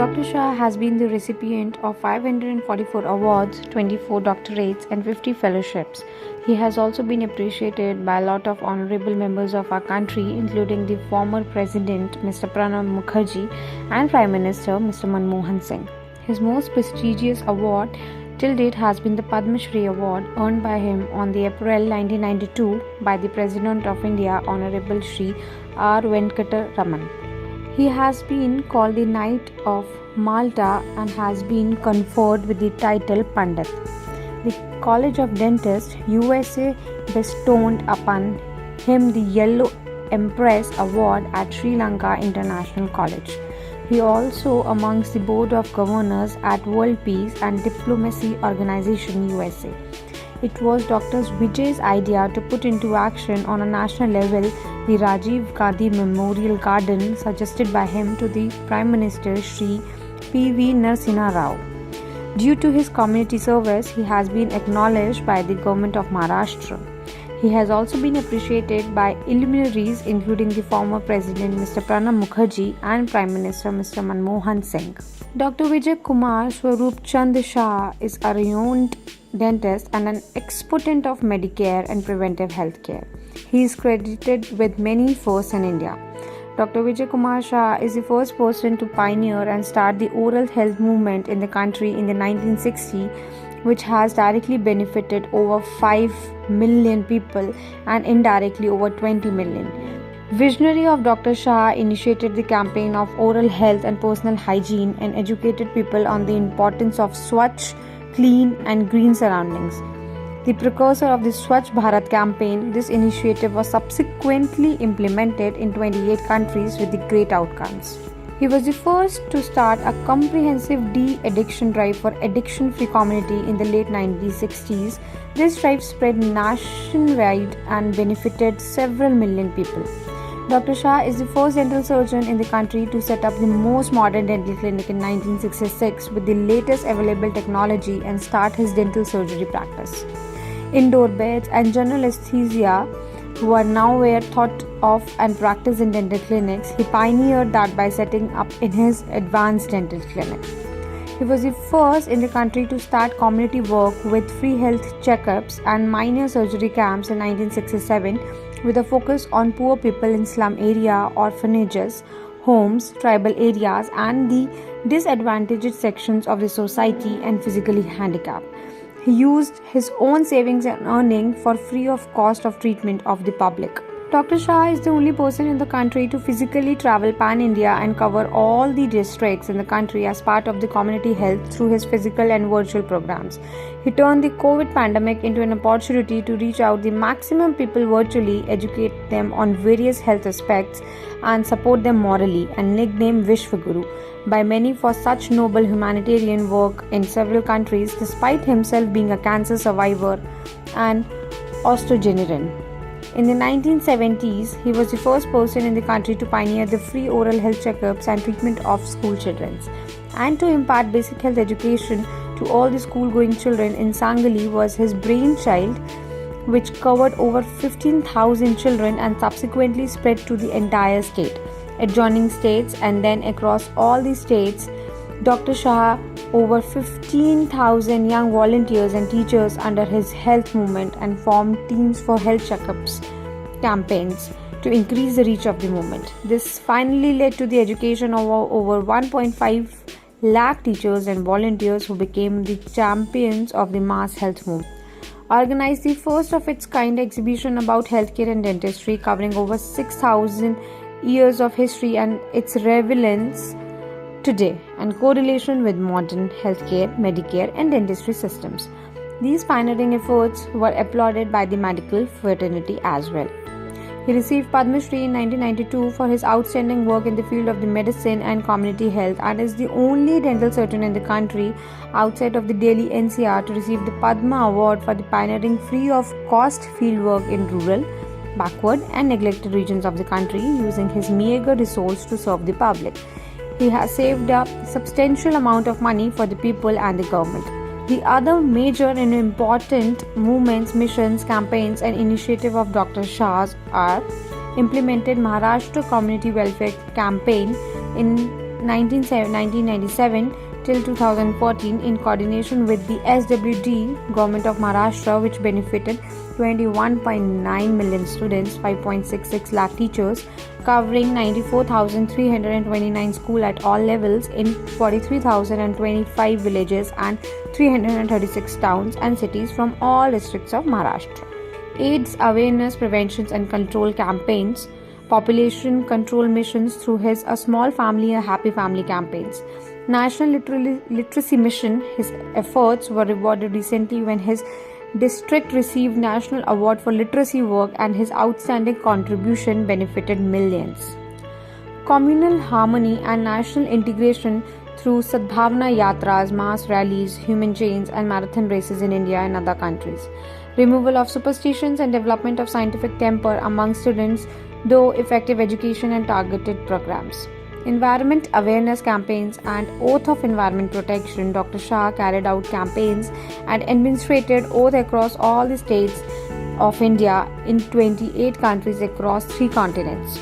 Dr. Shah has been the recipient of 544 awards, 24 doctorates, and 50 fellowships. He has also been appreciated by a lot of honorable members of our country, including the former President Mr. Pranab Mukherjee and Prime Minister Mr. Manmohan Singh. His most prestigious award till date has been the Padmashri Award, earned by him on the April 1992 by the President of India Honorable Shri R. Venkatraman. He has been called the Knight of Malta and has been conferred with the title Pandit. The College of Dentists, USA bestowed upon him the Yellow Empress Award at Sri Lanka International College. He also amongst the Board of Governors at World Peace and Diplomacy Organization USA. It was Dr. Vijay's idea to put into action on a national level the Rajiv Gandhi Memorial Garden suggested by him to the Prime Minister Shri P.V. Narasimha Rao. Due to his community service, he has been acknowledged by the government of Maharashtra. He has also been appreciated by luminaries including the former President Mr. Pranab Mukherjee and Prime Minister Mr. Manmohan Singh. Dr. Vijaykumar Swarupchand Shah is a renowned dentist and an exponent of Medicare and preventive health care. He is credited with many firsts in India. Dr. Vijaykumar Shah is the first person to pioneer and start the oral health movement in the country in the 1960s, which has directly benefited over 5 million people and indirectly over 20 million. Visionary of Dr. Shah initiated the campaign of oral health and personal hygiene and educated people on the importance of Swachh, clean and green surroundings. The precursor of the Swachh Bharat campaign, this initiative was subsequently implemented in 28 countries with the great outcomes. He was the first to start a comprehensive de-addiction drive for addiction-free community in the late 1960s. This drive spread nationwide and benefited several million people. Dr. Shah is the first dental surgeon in the country to set up the most modern dental clinic in 1966 with the latest available technology and start his dental surgery practice. Indoor beds and general anesthesia were nowhere thought of and practiced in dental clinics. He pioneered that by setting up in his advanced dental clinic. He was the first in the country to start community work with free health checkups and minor surgery camps in 1967 with a focus on poor people in slum area, orphanages, homes, tribal areas and the disadvantaged sections of the society and physically handicapped. He used his own savings and earning for free of cost of treatment of the public. Dr. Shah is the only person in the country to physically travel pan-India and cover all the districts in the country as part of the community health through his physical and virtual programs. He turned the COVID pandemic into an opportunity to reach out the maximum people virtually, educate them on various health aspects and support them morally, and nicknamed Vishwaguru by many for such noble humanitarian work in several countries despite himself being a cancer survivor and octogenarian. In the 1970s, he was the first person in the country to pioneer the free oral health checkups and treatment of school children, and to impart basic health education to all the school-going children in Sangali was his brainchild, which covered over 15,000 children and subsequently spread to the entire state, adjoining states and then across all the states. Dr. Shah over 15,000 young volunteers and teachers under his health movement and formed teams for health checkups campaigns to increase the reach of the movement. This finally led to the education of over 1.5 lakh teachers and volunteers who became the champions of the mass health movement. Organized the first of its kind exhibition about healthcare and dentistry covering over 6,000 years of history and its relevance today and correlation with modern healthcare, Medicare and dentistry systems. These pioneering efforts were applauded by the medical fraternity as well. He received Padmashri in 1992 for his outstanding work in the field of the medicine and community health and is the only dental surgeon in the country outside of the Delhi NCR to receive the Padma Award for the pioneering free of cost fieldwork in rural, backward and neglected regions of the country using his meager resource to serve the public. He has saved a substantial amount of money for the people and the government. The other major and important movements, missions, campaigns and initiative of Dr. Shah's are implemented Maharashtra Community Welfare Campaign in 1997 till 2014 in coordination with the SWD Government of Maharashtra, which benefited 21.9 million students, 5.66 lakh teachers, covering 94,329 schools at all levels in 43,025 villages and 336 towns and cities from all districts of Maharashtra. AIDS awareness, prevention and control campaigns, population control missions through his A Small Family, A Happy Family campaigns. National Literacy Mission, his efforts were rewarded recently when his district received National Award for Literacy Work and his outstanding contribution benefited millions. Communal harmony and national integration through Sadbhavana Yatras, mass rallies, human chains and marathon races in India and other countries. Removal of superstitions and development of scientific temper among students, though effective education and targeted programs. Environment awareness campaigns and Oath of Environment Protection. Dr. Shah carried out campaigns and administered oath across all the states of India in 28 countries across 3 continents.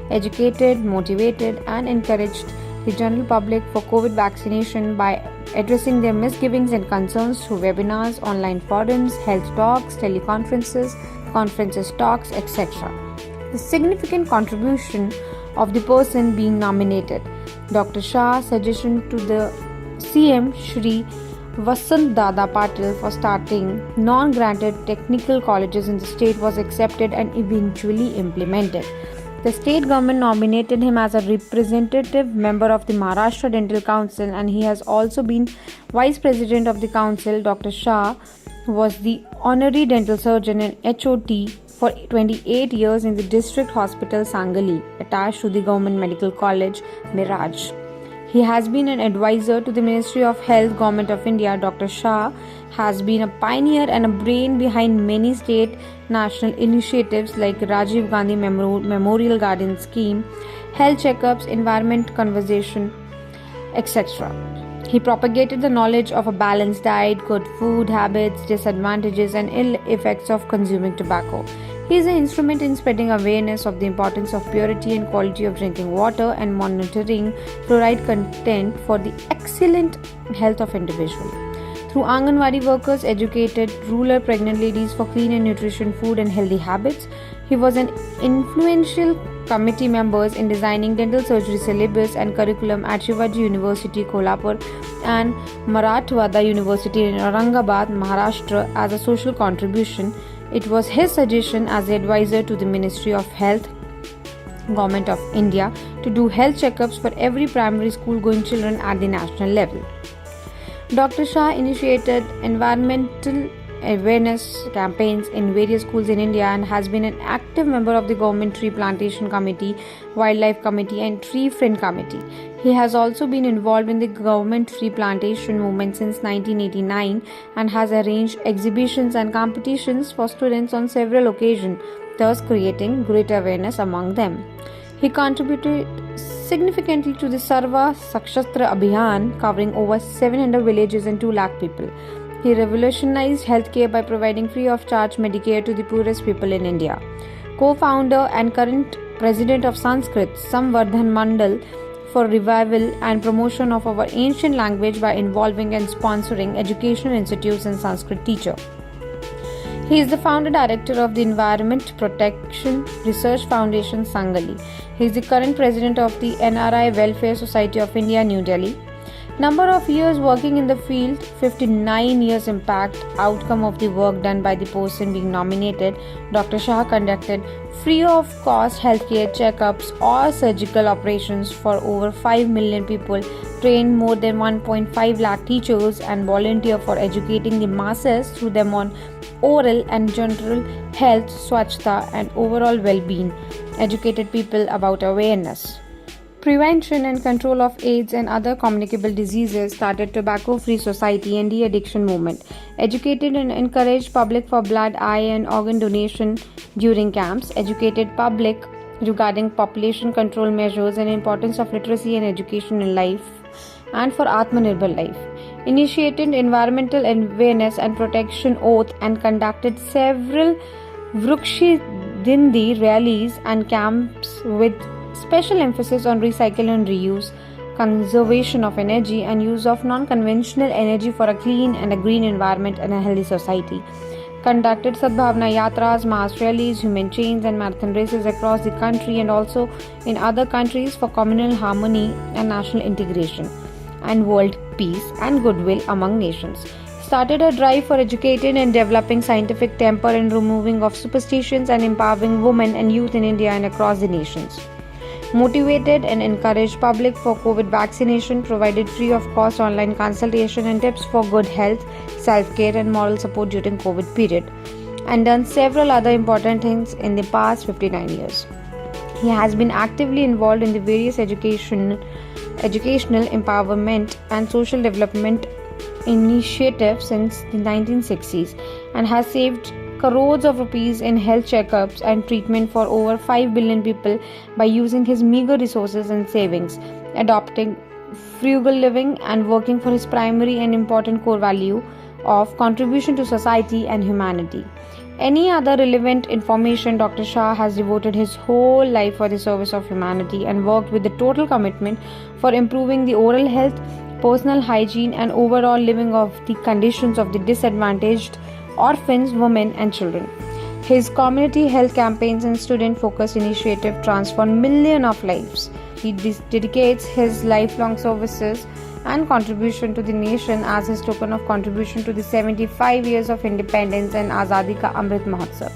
Educated, motivated and encouraged the general public for COVID vaccination by addressing their misgivings and concerns through webinars, online forums, health talks, teleconferences, conferences talks, etc. The significant contribution of the person being nominated. Dr. Shah's suggestion to the CM Shri Vasant Dada Patil for starting non-granted technical colleges in the state was accepted and eventually implemented. The state government nominated him as a representative member of the Maharashtra Dental Council and he has also been Vice President of the Council. Dr. Shah was the honorary dental surgeon and HOT for 28 years in the district hospital Sangali, attached to the Government Medical College, Miraj. He has been an advisor to the Ministry of Health, Government of India. Dr. Shah has been a pioneer and a brain behind many state national initiatives like Rajiv Gandhi Memorial Garden Scheme, health checkups, environment conservation, etc. He propagated the knowledge of a balanced diet, good food habits, disadvantages and ill effects of consuming tobacco. He is an instrument in spreading awareness of the importance of purity and quality of drinking water and monitoring fluoride content for the excellent health of individual. Through Anganwadi workers, educated rural pregnant ladies for clean and nutrition food and healthy habits. He was an influential committee members in designing dental surgery syllabus and curriculum at Shivaji University, Kolhapur and Marathwada University in Aurangabad, Maharashtra as a social contribution. It was his suggestion as the advisor to the Ministry of Health, Government of India, to do health checkups for every primary school going children at the national level. Dr. Shah initiated environmental awareness campaigns in various schools in India and has been an active member of the Government Tree Plantation Committee, Wildlife Committee and Tree Friend Committee. He has also been involved in the government tree plantation movement since 1989 and has arranged exhibitions and competitions for students on several occasions, thus creating great awareness among them. He contributed significantly to the Sarva Sakshastra Abhiyan, covering over 700 villages and 2 lakh people. He revolutionized healthcare by providing free of charge Medicare to the poorest people in India. Co-founder and current president of Sanskrit, Samvardhan Mandal, for revival and promotion of our ancient language by involving and sponsoring educational institutes and Sanskrit teacher. He is the founder director of the Environment Protection Research Foundation, Sangali. He is the current president of the NRI Welfare Society of India, New Delhi. Number of years working in the field, 59 years impact, outcome of the work done by the person being nominated. Dr. Shah conducted free of cost healthcare checkups or surgical operations for over 5 million people, trained more than 1.5 lakh teachers and volunteer for educating the masses through them on oral and general health, swachhta and overall well-being, educated people about awareness. Prevention and control of AIDS and other communicable diseases, started tobacco-free society and de-addiction movement, educated and encouraged public for blood, eye and organ donation during camps, educated public regarding population control measures and importance of literacy and education in life and for Atmanirbhar life, initiated environmental awareness and protection oath and conducted several Vrukshi Dindi rallies and camps with special emphasis on recycle and reuse, conservation of energy, and use of non-conventional energy for a clean and a green environment and a healthy society. Conducted Sadbhavna Yatras, mass rallies, human chains, and marathon races across the country and also in other countries for communal harmony and national integration and world peace and goodwill among nations. Started a drive for educating and developing scientific temper and removing of superstitions and empowering women and youth in India and across the nations. Motivated and encouraged public for COVID vaccination, provided free of cost online consultation and tips for good health, self-care and moral support during COVID period, and done several other important things in the past 59 years. He has been actively involved in the various educational empowerment and social development initiatives since the 1960s and has saved crores of rupees in health checkups and treatment for over 5 billion people by using his meager resources and savings, adopting frugal living and working for his primary and important core value of contribution to society and humanity. Any other relevant information, Dr. Shah has devoted his whole life for the service of humanity and worked with the total commitment for improving the oral health, personal hygiene and overall living of the conditions of the disadvantaged orphans, women and children. His community health campaigns and student-focused initiative transform millions of lives. He dedicates his lifelong services and contribution to the nation as his token of contribution to the 75 years of independence and Azadi Ka Amrit Mahotsav.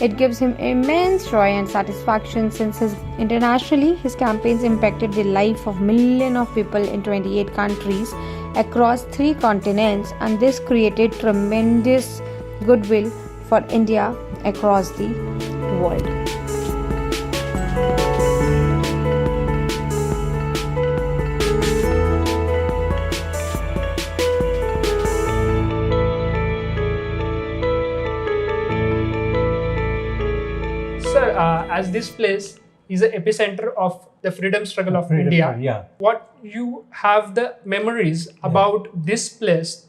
It gives him immense joy and satisfaction since internationally his campaigns impacted the life of millions of people in 28 countries across 3 continents, and this created tremendous goodwill for India across the world. Sir, as this place is the epicenter of the freedom struggle of India, what you have the memories about this place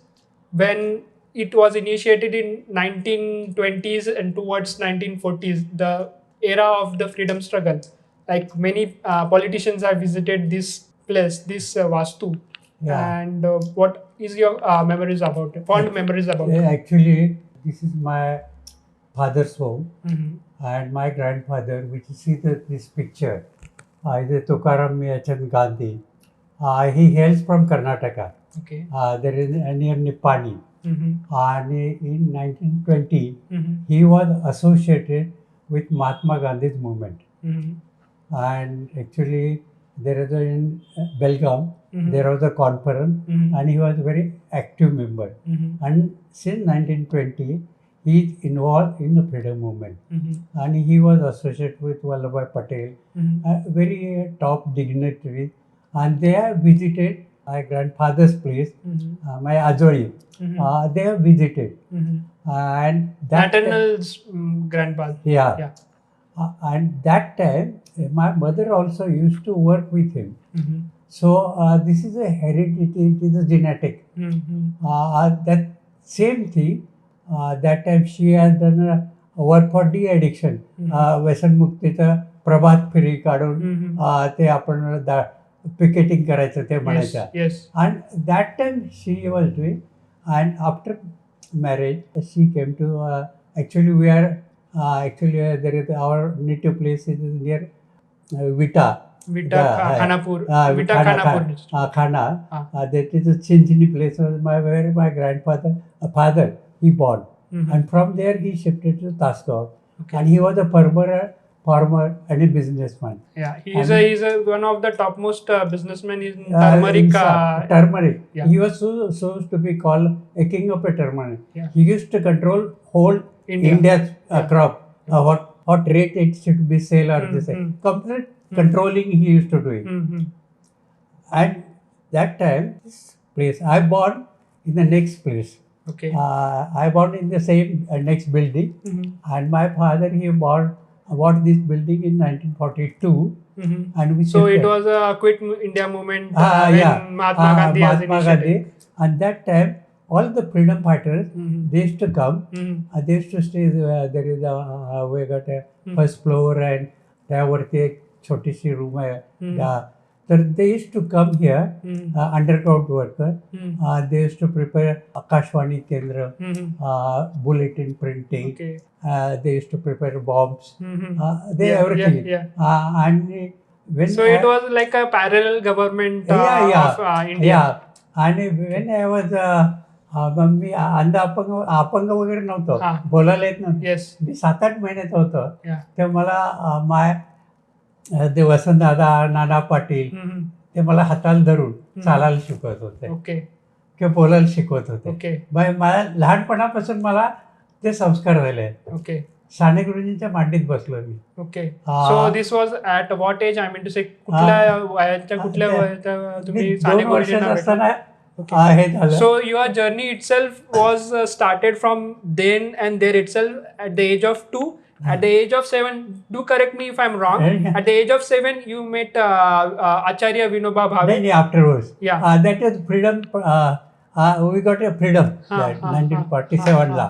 when it was initiated in 1920s and towards 1940s, the era of the freedom struggle. Like many politicians have visited this place, this Vastu. And what is your memories about it? Fond memories about it? Actually, this is my father's home and my grandfather, which you see this picture, is Tukaram Miyachand Gandhi. He hails from Karnataka. Okay. There is near Nippani. And in 1920, he was associated with Mahatma Gandhi's movement. And actually, there is in Belgaum, there was a conference, and he was a very active member. And since 1920, he is involved in the freedom movement. And he was associated with Vallabhbhai Patel, a very top dignitary. And they have visited my grandfather's place, my Ajori. They have visited. And that maternal's grandfather. Yeah. And that time, my mother also used to work with him. So this is a heredity, it is a genetic. That same thing, that time she has done a work for de-addiction. व्यसन मुक्तीचा प्रभात फेरी काढून ते आपण picketing करायचं ते म्हणायचं. And that time she was doing, and after marriage she came to actually we are there is our native place is near Vita Khanapur. Khana. That is a Chinchini place where my grandfather father he born. And from there he shifted to Tasgaon. And he was a farmer and a businessman. Yeah, he is one of the topmost businessmen in turmeric. Turmeric. Yeah. He was supposed to be called a king of a turmeric. Yeah. He used to control whole India's crop. What rate it should be sale or this. Complete controlling he used to do it. And that time, this place, I born in the next place. Okay. I born in the same next building. And my father, he bought this building in 1942. And we so it was a Quit India movement when Mahatma Gandhi has initiated. And that time, all the freedom fighters, they used to come. They used to stay. There is we got a first floor, and there were a छोटीशी room. So they used to come here, underground worker. They used to prepare Akashwani Kendra, bulletin printing. Okay. They used to prepare bombs. They Yeah, everything. yeah. And when So it was like a parallel government of India. Yeah. आणि when I was मग मी अंध अपंग वगैरे नव्हतो, बोलायला येत नव्हतं. Yes. मी 7-8 महिन्याचं होतो. Yeah. तेव्हा मला ते वसंतदादा, नाना पाटील ते मला हाताला धरून चालायला शिकवत होते Okay. किंवा बोलायला शिकवत होते. Okay. मला लहानपणापासून मला ते संस्कार झाले. Okay. साने गुरुजींच्या मांडीत बसलो मी. Okay. So this was at what age? I mean to say कुठल्या वयाच्या तुम्ही साने 2 वर्षाचा असताना हे झालं. So your journey itself was started from then and there itself at the age of 2. At the age of 7, do correct me if I'm wrong. At the age of 7, you met Acharya Vinoba Bhave. Then afterwards, Yeah. That is freedom. We got a freedom that 1947 la.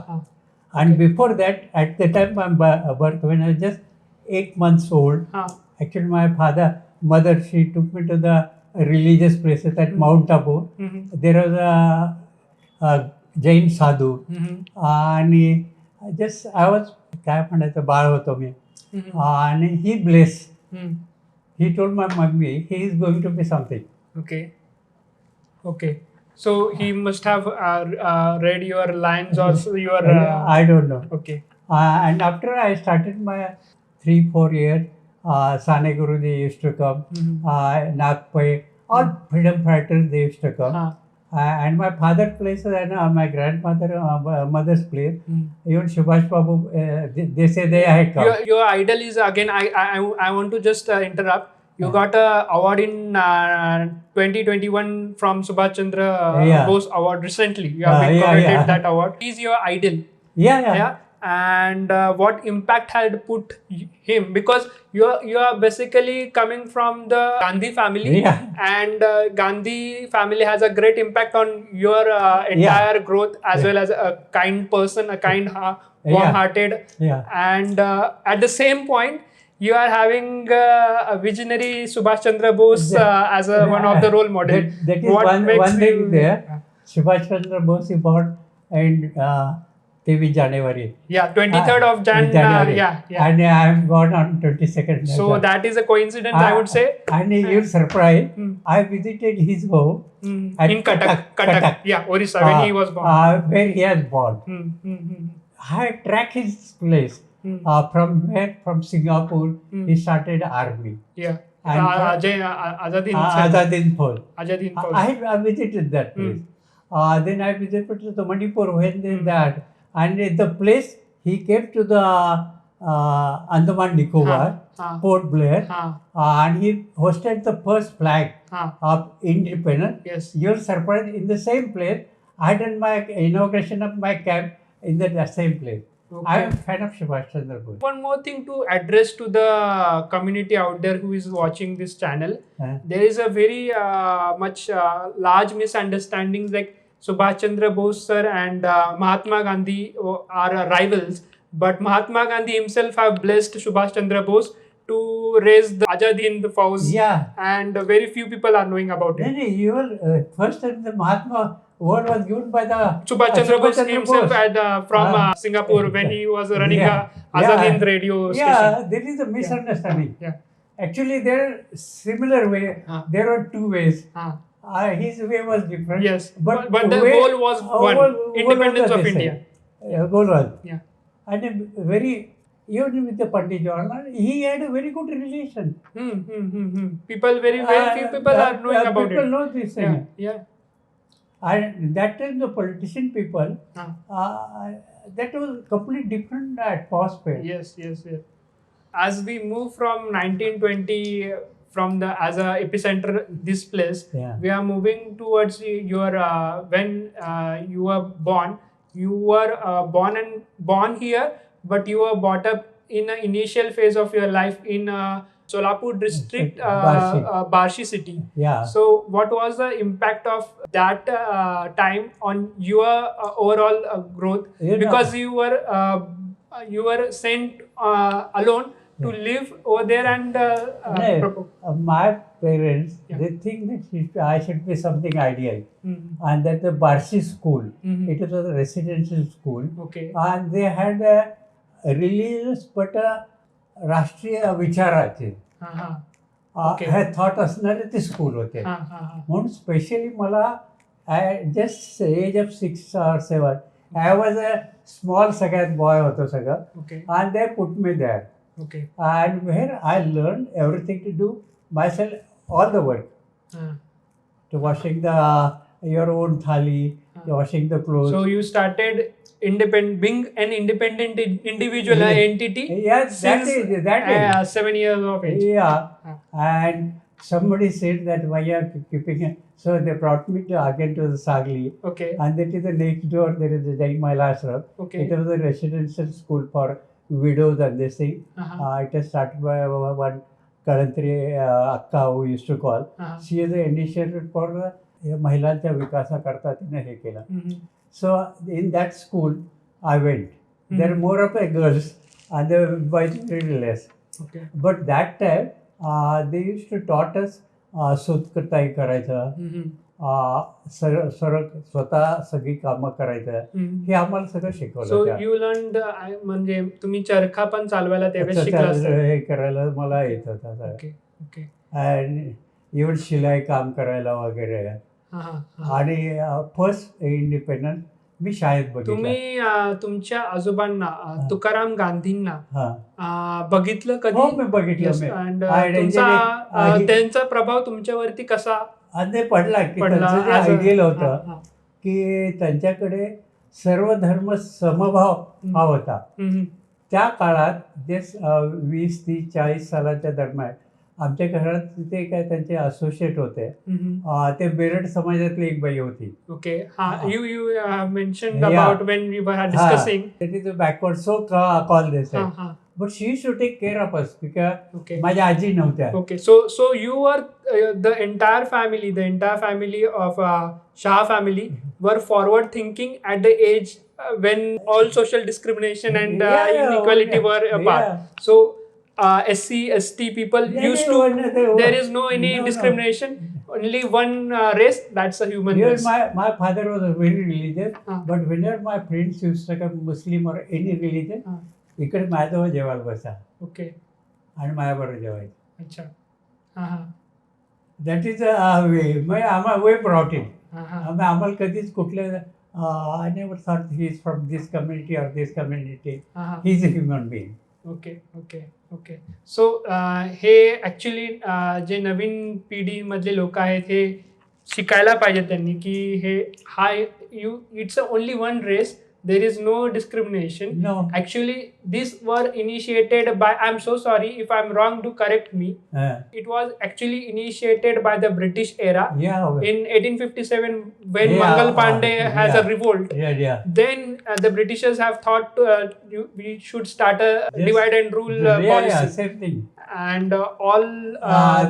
And before that, at the time my birth, when I was just 8 months old, actually my mother, she took me to the religious places at Mount Abu. There was a Jain sadhu, and just I was काय म्हणायचं बाळ होतो मी, आणि ही bless, he told my mummy he is going to be something. Okay. So he must have read your lines or your. I don't know. Okay. And after I started my 3-4 years, Sane Guruji used to come, Nagpai, all freedom fighters they used to come. And my father plays and my mother's place. Even Subhash Babu, they say they had come. Your idol is again. I want to just interrupt. You got a award in 2021 from Subhash Chandra Bose Award recently. You have been commended that award. He is your idol. Yeah. And what impact had put him, because you are basically coming from the Gandhi family, and Gandhi family has a great impact on your entire growth, as well as a kind person, a kind warm-hearted, and at the same point you are having a visionary Subhash Chandra Bose as one of the role models. That is one thing there. Subhash Chandra Bose is born in January. Yeah, 23rd of January. And I am born on 22nd. So that is a coincidence, I would say. And you're surprised. I visited his home in Cuttack. Yeah, Orissa, when he was born. Where he was born. I tracked his place. From Singapore, he started army. Yeah. Azadin Fauj. I visited that place. Then I visited the Manipur when they that. And the place he came to the Andaman Nicobar, Port Blair, and he hosted the first flag of independence. Yes. You're surprised, in the same place. I done my inauguration of my camp in the same place. Okay. I am a fan of Subhash Chandra Bose. One more thing to address to the community out there who is watching this channel. There is a very much large misunderstandings, like Subhash Chandra Bose sir and Mahatma Gandhi are rivals, but Mahatma Gandhi himself have blessed Subhash Chandra Bose to raise the Azad Hind Fauj, and very few people are knowing about it. First time the Mahatma award was given by the Subhash Chandra Bose himself from Singapore when he was running Azad Hind radio station. Yeah, there is a misunderstanding. Actually, there are similar way. There are two ways. His way was different. Yes, but the goal was one: independence of India. Goal was. And even with the Pandit, he had a very good relation. People, very few people are knowing about it. People know this thing. And that time the politician people, that was completely different atmosphere. Yes. As we move from 1920. From the as a epicenter this place, we are moving towards your when you were born. You were born here, but you were brought up in an initial phase of your life in Solapur district, Barshi city. So what was the impact of that time on your overall growth? Because you were sent alone to live over there and my parents, Yeah. they think that I should be something ideal. Mhm. And that the Barsi school, Mhm. it was a residential school, Okay. and they had a religious but a राष्ट्रीय विचाराचे Okay. हे thought असणारे ते school होते. म्हणून specially मला just as of 6 or 7 I was a small सगळ्यात boy होतो सगळं. Okay. And they put me there. Okay. And where I learned everything to do myself, all the work. To washing your own thali, washing the clothes. So you started being an independent individual entity. Yes, since that is. 7 years of age. Yeah. And somebody said that why you are keeping it. So they brought me again to the Sagli. Okay. And that is the next door, there is the Jai Mahila Ashram. Okay. It was a residential school for widows and this thing. It was started by one Kalantri Akka who used to call. She is the initiator for महिलांच्या विकासाकरता तिने हे केलं. So in that school I went. There are more of girls and the boys very less. Okay. But that time they used to taught us सूतकताई करायचं, स्वतः सगळी कामं करायचं, हे आम्हाला सगळं शिकवलं. सो यू लर्न म्हणजे तुम्ही चरखा पण चालवायला तेव्हा हे करायला मला येत होता. आणि इव्हन शिलाई काम करायला वगैरे. आणि फर्स्ट इंडिपेंडन्स मी शाळेत बघितलं. तुम्ही तुमच्या आजोबांना तुकाराम गांधींना बघितलं कधी? हो, मी बघितलं. त्यांचा प्रभाव तुमच्यावरती कसा पडला की त्यांचं जे आयडियल होतं की त्यांच्याकडे सर्व धर्म समभाव हा होता. त्या काळात जे 20, 30, 40 सालाच्या दरम्यान आमच्या घरात तिथे काय त्यांचे असोसिएट होते, ते बेरड समाजातली एक बाई होती. Okay. You mentioned about when we were discussing that is backward so call this. But she used to take care of us because माझ्या आजी नव्हत्या. Okay, so you were the entire family of Shah family were forward thinking at the age when all social discrimination and inequality were apart. So SC, ST people used to, there is no any discrimination, only one race, that's a human race. My father was a very religious, but whenever my friends used to come Muslim or any religion, इकडे माझ्याजवळ जेवायला बसा. Okay. आणि माझ्याबरोबर जेवायचं. अच्छा. That is way. मग आम्हाला वे brought in. आम्हाला कधीच कुठल्या I never thought he is from this community और this community. He is a human being. Okay. So हे ॲक्च्युली जे नवीन पिढीमधले लोक आहेत हे शिकायला पाहिजे त्यांनी की हे it's only one race. There is no discrimination. No. Actually, these were initiated by, I'm so sorry if I'm wrong, to correct me. It was actually initiated by the British era. In 1857 when Mangal Pandey has a revolt. Then the Britishers have thought we should start a divide and rule policy. Same thing. And all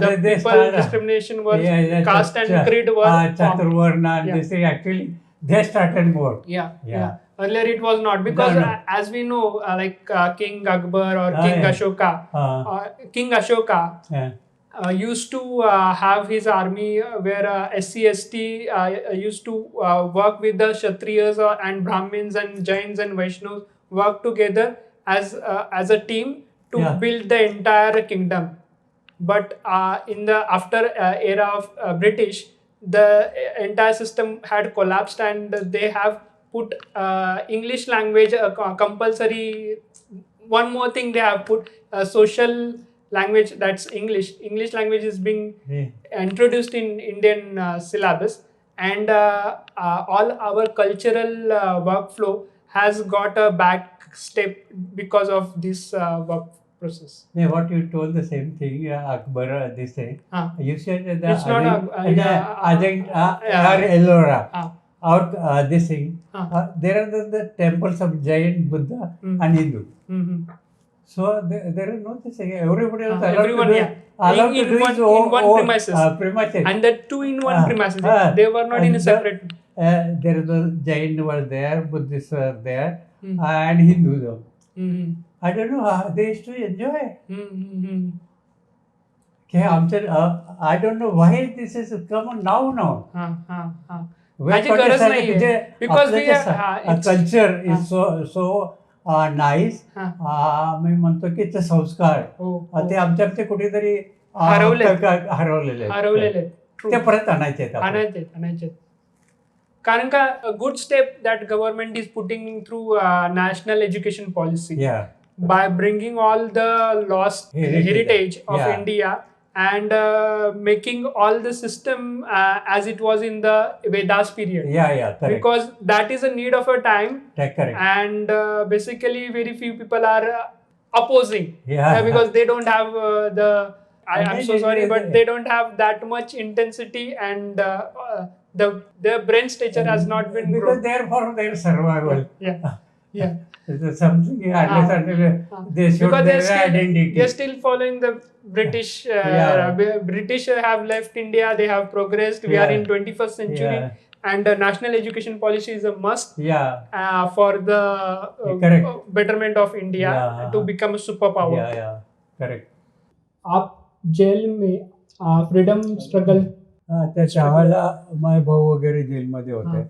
the people discrimination were caste and creed were Chaturvarna and this thing actually they started more. Yeah. Earlier it was not, because as we know, like King Akbar or King Ashoka, King Ashoka used to have his army where SC, ST used to work with the Kshatriyas and Brahmins and Jains and Vaishnavas, work together as a team to build the entire kingdom. But in the after era of British, the entire system had collapsed and they have put English language compulsory. One more thing they have put social language, that's English. English language is being introduced in Indian syllabus, and all our cultural workflow has got a back step because of this work process. What you told the same thing, Akbar, this thing. You said that it's not Ellora. Or this thing, there are the temples of Jain, Buddha, and Hindu. So there are no this thing. Everybody else allowed to do his own premises. And the two in one premises. They were not in a separate. There is the Jain were there, Buddhists were there, and Hindus. I don't know, they used to enjoy. Mm-hmm. Okay, I don't know why this is come now. माझी गरज नाहीये because culture is so nice. मी म्हणतो की ते संस्कार ते आमच्या कुठेतरी हरवलेले ते परत आणायचे. कारण का good step that government is putting through national education policy by bringing all the lost heritage of India and making all the system as it was in the Vedas period. Correct. Because that is a need of a time. Correct. And basically very few people are opposing because they don't have I'm so sorry, but they don't have that much intensity and their brain stature has not been because they're for their survival. Yeah. It's something they should their identity. They're still following the British. British have left India. They have progressed. We are in 21st century, and national education policy is a must. For the betterment of India to become a superpower. Correct. आप jail में freedom struggle त्याच्या वेळेला माझे भाऊ वगैरे जेलमध्ये होते.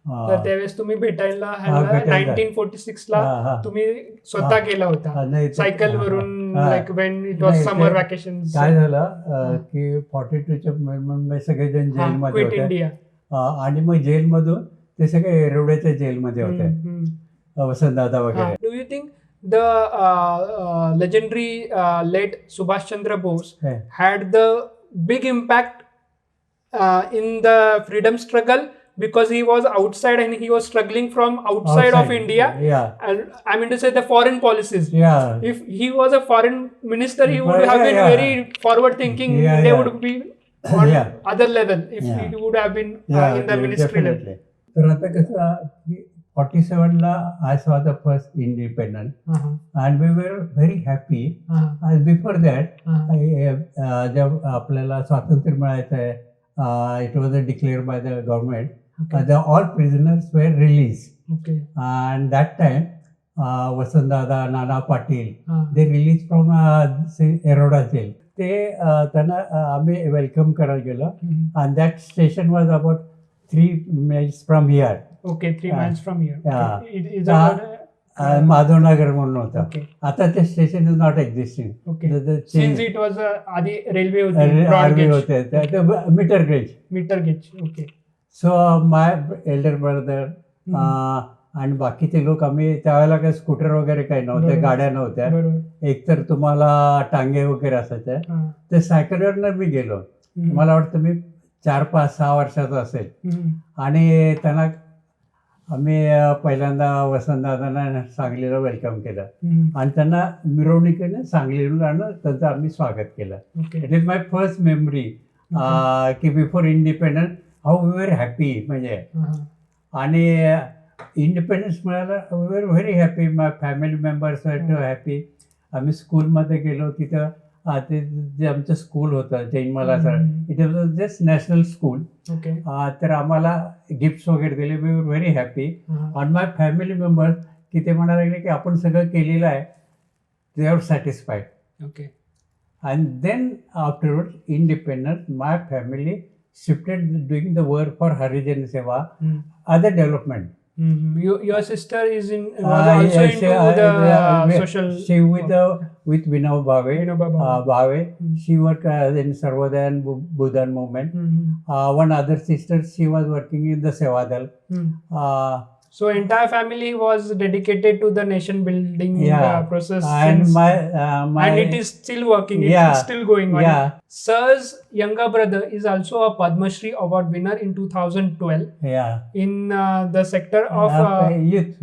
तर त्यावेळेस तुम्ही भेटायला 1946 ला तुम्ही स्वतः गेला होता सायकल वरून like when it was summer vacation. काय झालं की 42 च्या सगळे जण जेलमध्ये होते आणि मग जेलमधून ते सगळे एरोड्याच्या जेलमध्ये होते वसंतदादा वगैरे. Do you think the legendary late Subhash Chandra Bose had the big impact in the freedom struggle because he was outside and he was struggling from outside of India. And I mean to say the foreign policies. If he was a foreign minister, he would have been very forward thinking. They would be on other level if he would have been in the ministry level. तर आता कसं 47 ला I saw the first independence and we were very happy. And before that जब आपल्याला स्वातंत्र्य मिळायचं आहे, it was declared by the government. All prisoners were released. And that time Vasantdada, Nana Patil, they released from Eroda jail. ते त्यांना आम्ही welcome करायला गेलो and that station was about 3 miles from here. 3 miles from here. It is Madhavnagar म्हणून होता. आता ते station is not existing. Since it was आधी रेल्वे होते metre gauge. So my elder brother आणि बाकीचे लोक आम्ही त्यावेळेला काही स्कूटर वगैरे काही नव्हते, गाड्या नव्हत्या, एकतर तुम्हाला टांगे वगैरे असायचे. ते सायकलवरनं मी गेलो. मला वाटतं मी 4-5-6 वर्षाचा असेल आणि त्यांना आम्ही पहिल्यांदा वसंतदादांना सांगलीला वेलकम केलं आणि त्यांना मिरवणुकीने सांगलीला त्यांचं आम्ही स्वागत केलं. It is my first memory की before independence how we were happy. म्हणजे आणि इंडिपेंडन्स मिळाला we were very happy. My family members were too happy. आम्ही स्कूलमध्ये गेलो, तिथं ते जे आमचं स्कूल होतं Jainmala sir, it was just national school. तर आम्हाला गिफ्ट्स वगैरे दिले. We were very happy. On my family members की ते म्हणायला लागले की आपण सगळं केलेलं आहे, they are satisfied. And then afterward independence my family shifted doing the work for Harijan Seva, other development. Your sister is also into the social. She with Vinoba Bhave. She worked in Sarvodaya and Bhudan movement. One other sister, she was working in the Sevadal. So entire family was dedicated to the nation building process. And and it is still working. It is still going on. Sir's younger brother is also a Padmashri Award winner in 2012. In the sector of youth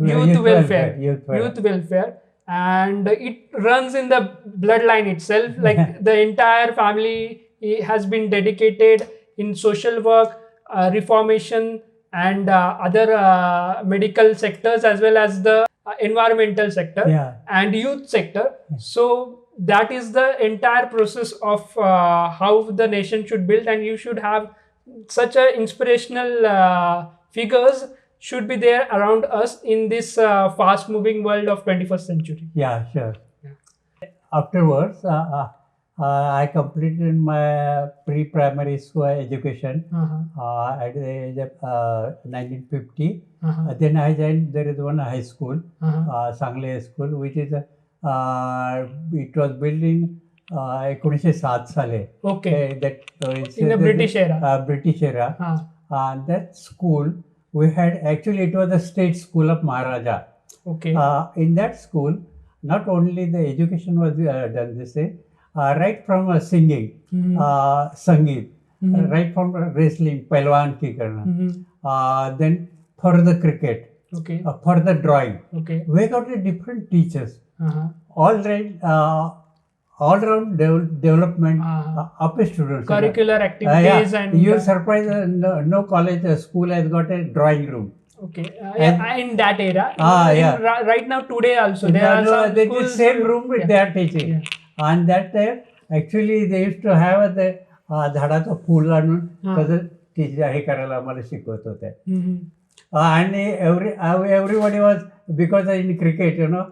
welfare. And it runs in the bloodline itself. Like the entire family has been dedicated in social work, reformation, and other medical sectors, as well as the environmental sector and youth sector. So that is the entire process of how the nation should build, and you should have such a inspirational figures should be there around us in this fast moving world of 21st century. Yeah, sure. Afterwards, I completed my pre-primary school education at the age of 1950. Then I joined, there is one high school, Sangli High School, which is, it was built in 1907 साले. Okay. That in the British era. British era. That school, we had, actually it was a state school of Maharaja. Okay. In that school, not only the education was done this way, right from singing, sangeet, right from wrestling, pelwan ki karna, then for the cricket, for the drawing. We got different teachers. All round development of a student. Curricular activities and you're surprised, no college school has got a drawing room. Okay, in that era, right now today also there are some schools, the same room they are teaching. And that time actually they used to have the झाडाचं फूल आणून कसं teacher हे करायला आम्हाला शिकवत होते. आणि everybody was, because in cricket, you know,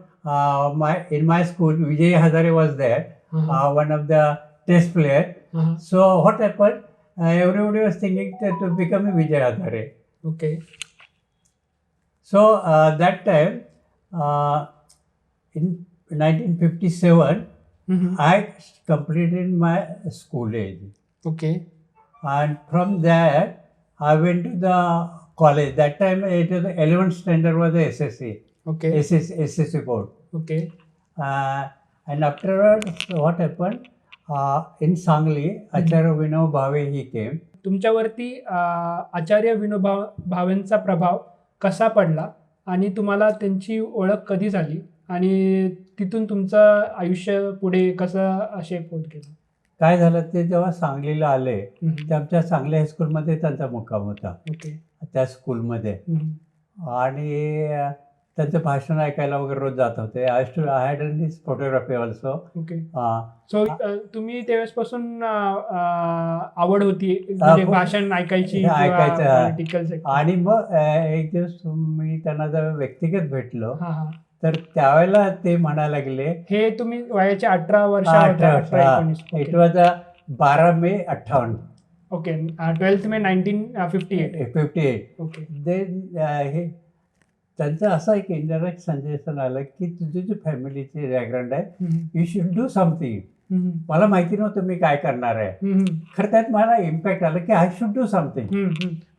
in my school Vijay Hazare was there, one of the test player. So what happened, everybody was thinking to become a Vijay Hazare. Okay. So that time, in 1957, I completed my school age. Okay. And from there, I went to the college. That time, it was the 11th standard was the SSC. Okay. SSC board. Okay. And afterwards, what happened? In Sangli, Acharya Vinoba Bhave, he came. तुमच्यावरती आचार्य विनोबा भावेंचा प्रभाव कसा पडला आणि तुम्हाला त्यांची ओळख कधी झाली आणि तिथून तुमचं आयुष्य पुढे कसं शेप होत गेलं? काय झालं, ते जेव्हा सांगलीला आले ते आमच्या सांगली हायस्कूलमध्ये त्यांचा मुक्काम होता. त्या स्कूलमध्ये. आणि त्यांचं भाषण ऐकायला वगैरे रोज जात होते. I had done this photography also. So तुम्ही त्यावेळेसपासून आवड होती भाषण ऐकायची? आणि मग एक दिवस मी त्यांना जर व्यक्तिगत भेटलो तर त्यावेळेला ते म्हणायला लागले, हे तुम्ही वयाचे 18 वर्ष? It was 12 May 58. Okay. 12 May 1958. Okay. Then त्यांचं असं एक इंडायरेक्ट सजेशन आलं की तुझी जी फॅमिलीची बॅकग्राऊंड आहे, यू शुड डू समथिंग. मला माहिती नव्हतं मी काय करणार आहे. खरं त्यात मला इम्पॅक्ट आलं की आय शुड डू समथिंग.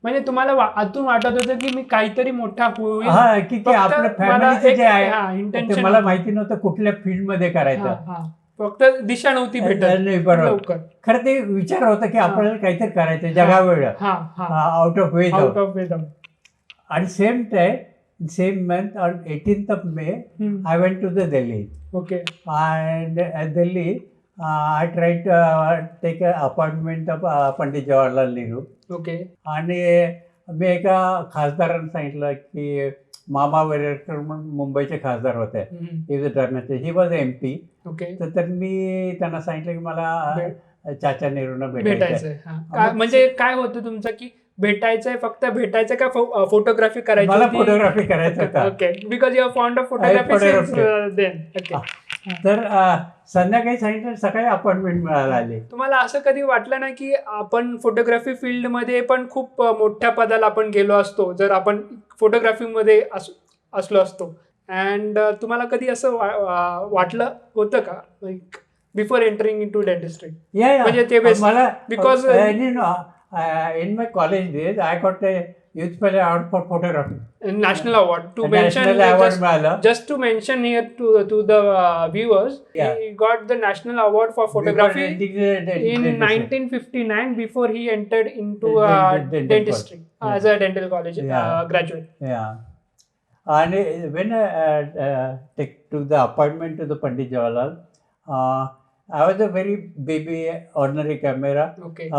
म्हणजे तुम्हाला आतून वाटत होतं की मी काहीतरी मोठा होईल. की आपल्या फॅमिलीचे जे आहे मला माहिती नव्हतं कुठल्या फील्ड मध्ये करायचं. फक्त दिशा नव्हती भेटत. बरोबर. खरं ते विचार होता की आपल्याला काहीतरी करायचं जगावेळ, आउट ऑफ वे. आणि same month on 18th of May, I went to the Delhi. Okay. And at Delhi, I tried to take an appointment of Pandit Jawaharlal Nehru. Okay. आणि मी एका खासदारांना सांगितलं की मामा वेरेकर म्हणून मुंबईचे खासदार होते, ही वॉज MP. ओके. तर मी त्यांना सांगितलं की मला चाचा नेहरूंना भेटायचं. म्हणजे काय होतं तुमचं की भेटायचंय, फक्त भेटायचं का फोटोग्राफी करायची? मला फोटोग्राफी करायचं. Okay. Because you are fond of photography. तर संध्याकाळी सांगितलं, सकाळी अपॉइंटमेंट मिळाली. तुम्हाला असं कधी वाटलं ना की आपण फोटोग्राफी फील्ड मध्ये पण खूप मोठ्या पदाला आपण गेलो असतो जर आपण फोटोग्राफी मध्ये असलो असतो? अँड तुम्हाला कधी असं वाटलं होतं का before entering into dentistry? म्हणजे ते मला because in my college days, I got a youthful award for photography. National award. To mention, just to mention here to the viewers, he got the national award for photography in 1959 before he entered into dentistry as a dental college graduate. Yeah. And when I took the appointment to the Pandit Jawaharlal, I was a very baby ordinary camera,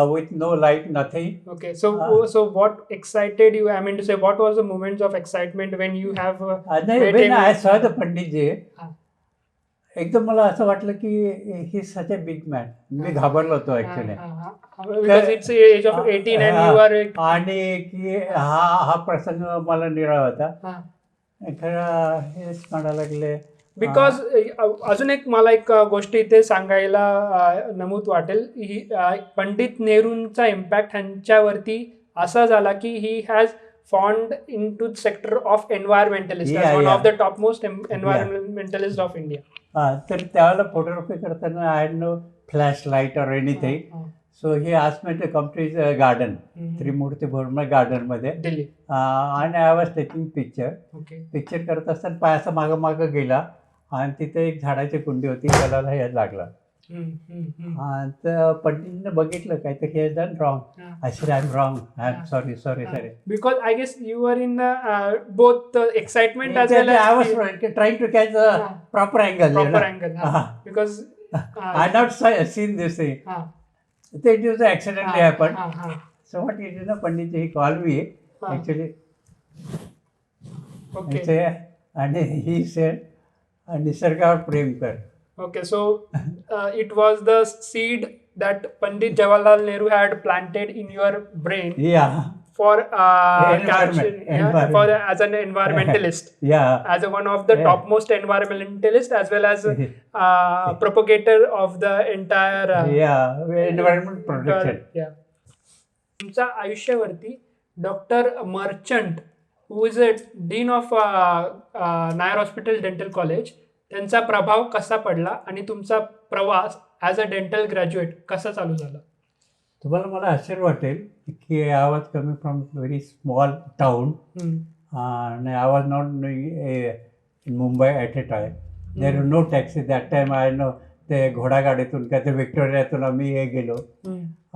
with no light, nothing. Okay, so what excited you? I mean to say, what was the moments of excitement when you have? When I saw the Pandit ji, एकदम मला असं वाटलं की ही सच a big man. मी घाबरलो होतो actually. Because it's age of 18 and you are आणि की हा प्रसंग मला निराळा होता. खरं हेच म्हणायला लागले बिकॉज अजून एक मला एक गोष्ट इथे सांगायला नमूद वाटेल. ही पंडित नेहरूंचा इम्पॅक्ट ह्यांच्यावरती असा झाला की he has found in to sector of environmentalist, one of the top most environmentalist of India. तर त्यावेळेला फोटोग्राफी करताना I had no flash light or anything. So he asked me to come to his garden, Trimurti Bhavan garden मध्ये, आणि I was taking picture करत असताना पायाचा मागं मागं गेला आणि तिथे एक झाडाची कुंडी होती, त्याला हे लागला. तर पंडितने बघितलं काहीतरी he done wrong. I said I am wrong, I am sorry. Because I guess you are in both excitement as well as I was trying to catch the proper angle. Because I had not seen this thing. It just accidentally happened. So what he did, Pandit, he called me actually. Okay. And he said, "Nisargavar prem kar." Okay, so it was the seed that Pandit Jawaharlal Nehru had planted in your brain. Yeah. For environment. for as an environmentalist. As one of the topmost environmentalist, as well as propagator of the entire environment protection. तुमच्या आयुष्यावरती doctor Merchant, who is a dean of Nair hospital dental college, त्यांचा प्रभाव कसा पडला आणि तुमचा प्रवास as a dental graduate कसा चालू झाला? तुम्हाला मला आश्चर्य वाटेल की I was coming from very small town आणि I was not in Mumbai at a time. There no taxi that time. I know ते घोडागाडीतून काय ते व्हिक्टोरियातून आम्ही हे गेलो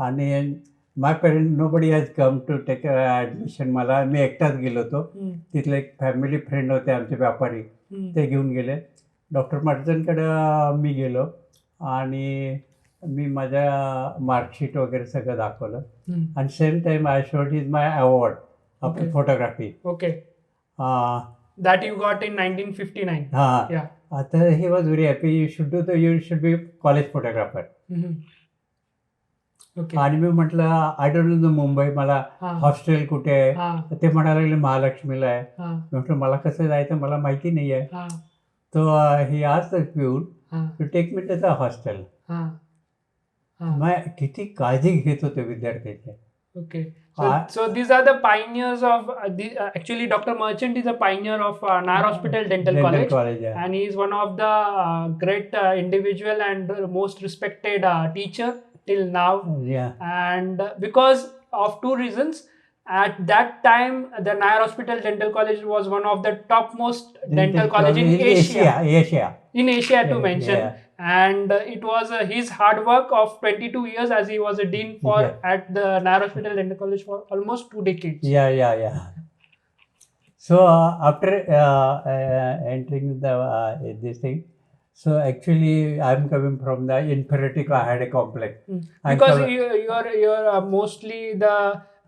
आणि my parent nobody has come to take admission. मला मी एकटाच गेलो होतो. तिथले एक फॅमिली फ्रेंड होते आमचे व्यापारी, ते घेऊन गेले. डॉक्टर मर्चंटकडं मी गेलो आणि मी माझ्या मार्कशीट वगैरे सगळं दाखवलं आणि same time I showed is my award of photography. Okay. That you got in 1959. हां. आता he was very happy. You should be college photographer. आणि मी म्हटलं आय डोंट नो मुंबई, मला हॉस्टेल कुठे आहे? ते म्हणायला लागले महालक्ष्मीला आहे. म्हटलं मला कसं जायचं, मला माहिती नाही आहे. तो ही आज पिऊन to take me to the hostel. मग किती काळजी घेत होते विद्यार्थ्याचे. Okay. So these are the pioneers of actually Dr. Merchant is a pioneer of Nair Hospital Dental College, and he is one of the great individual and most respected teacher till now. And because of two reasons, at that time the Nair Hospital Dental College was one of the topmost dental college in Asia. In Asia to mention. And it was his hard work of 22 years as he was a dean for at the Nair Hospital Dental College for almost 2 decades. So after entering this thing, so actually I'm coming from the inferiority. I had a complex because you're mostly the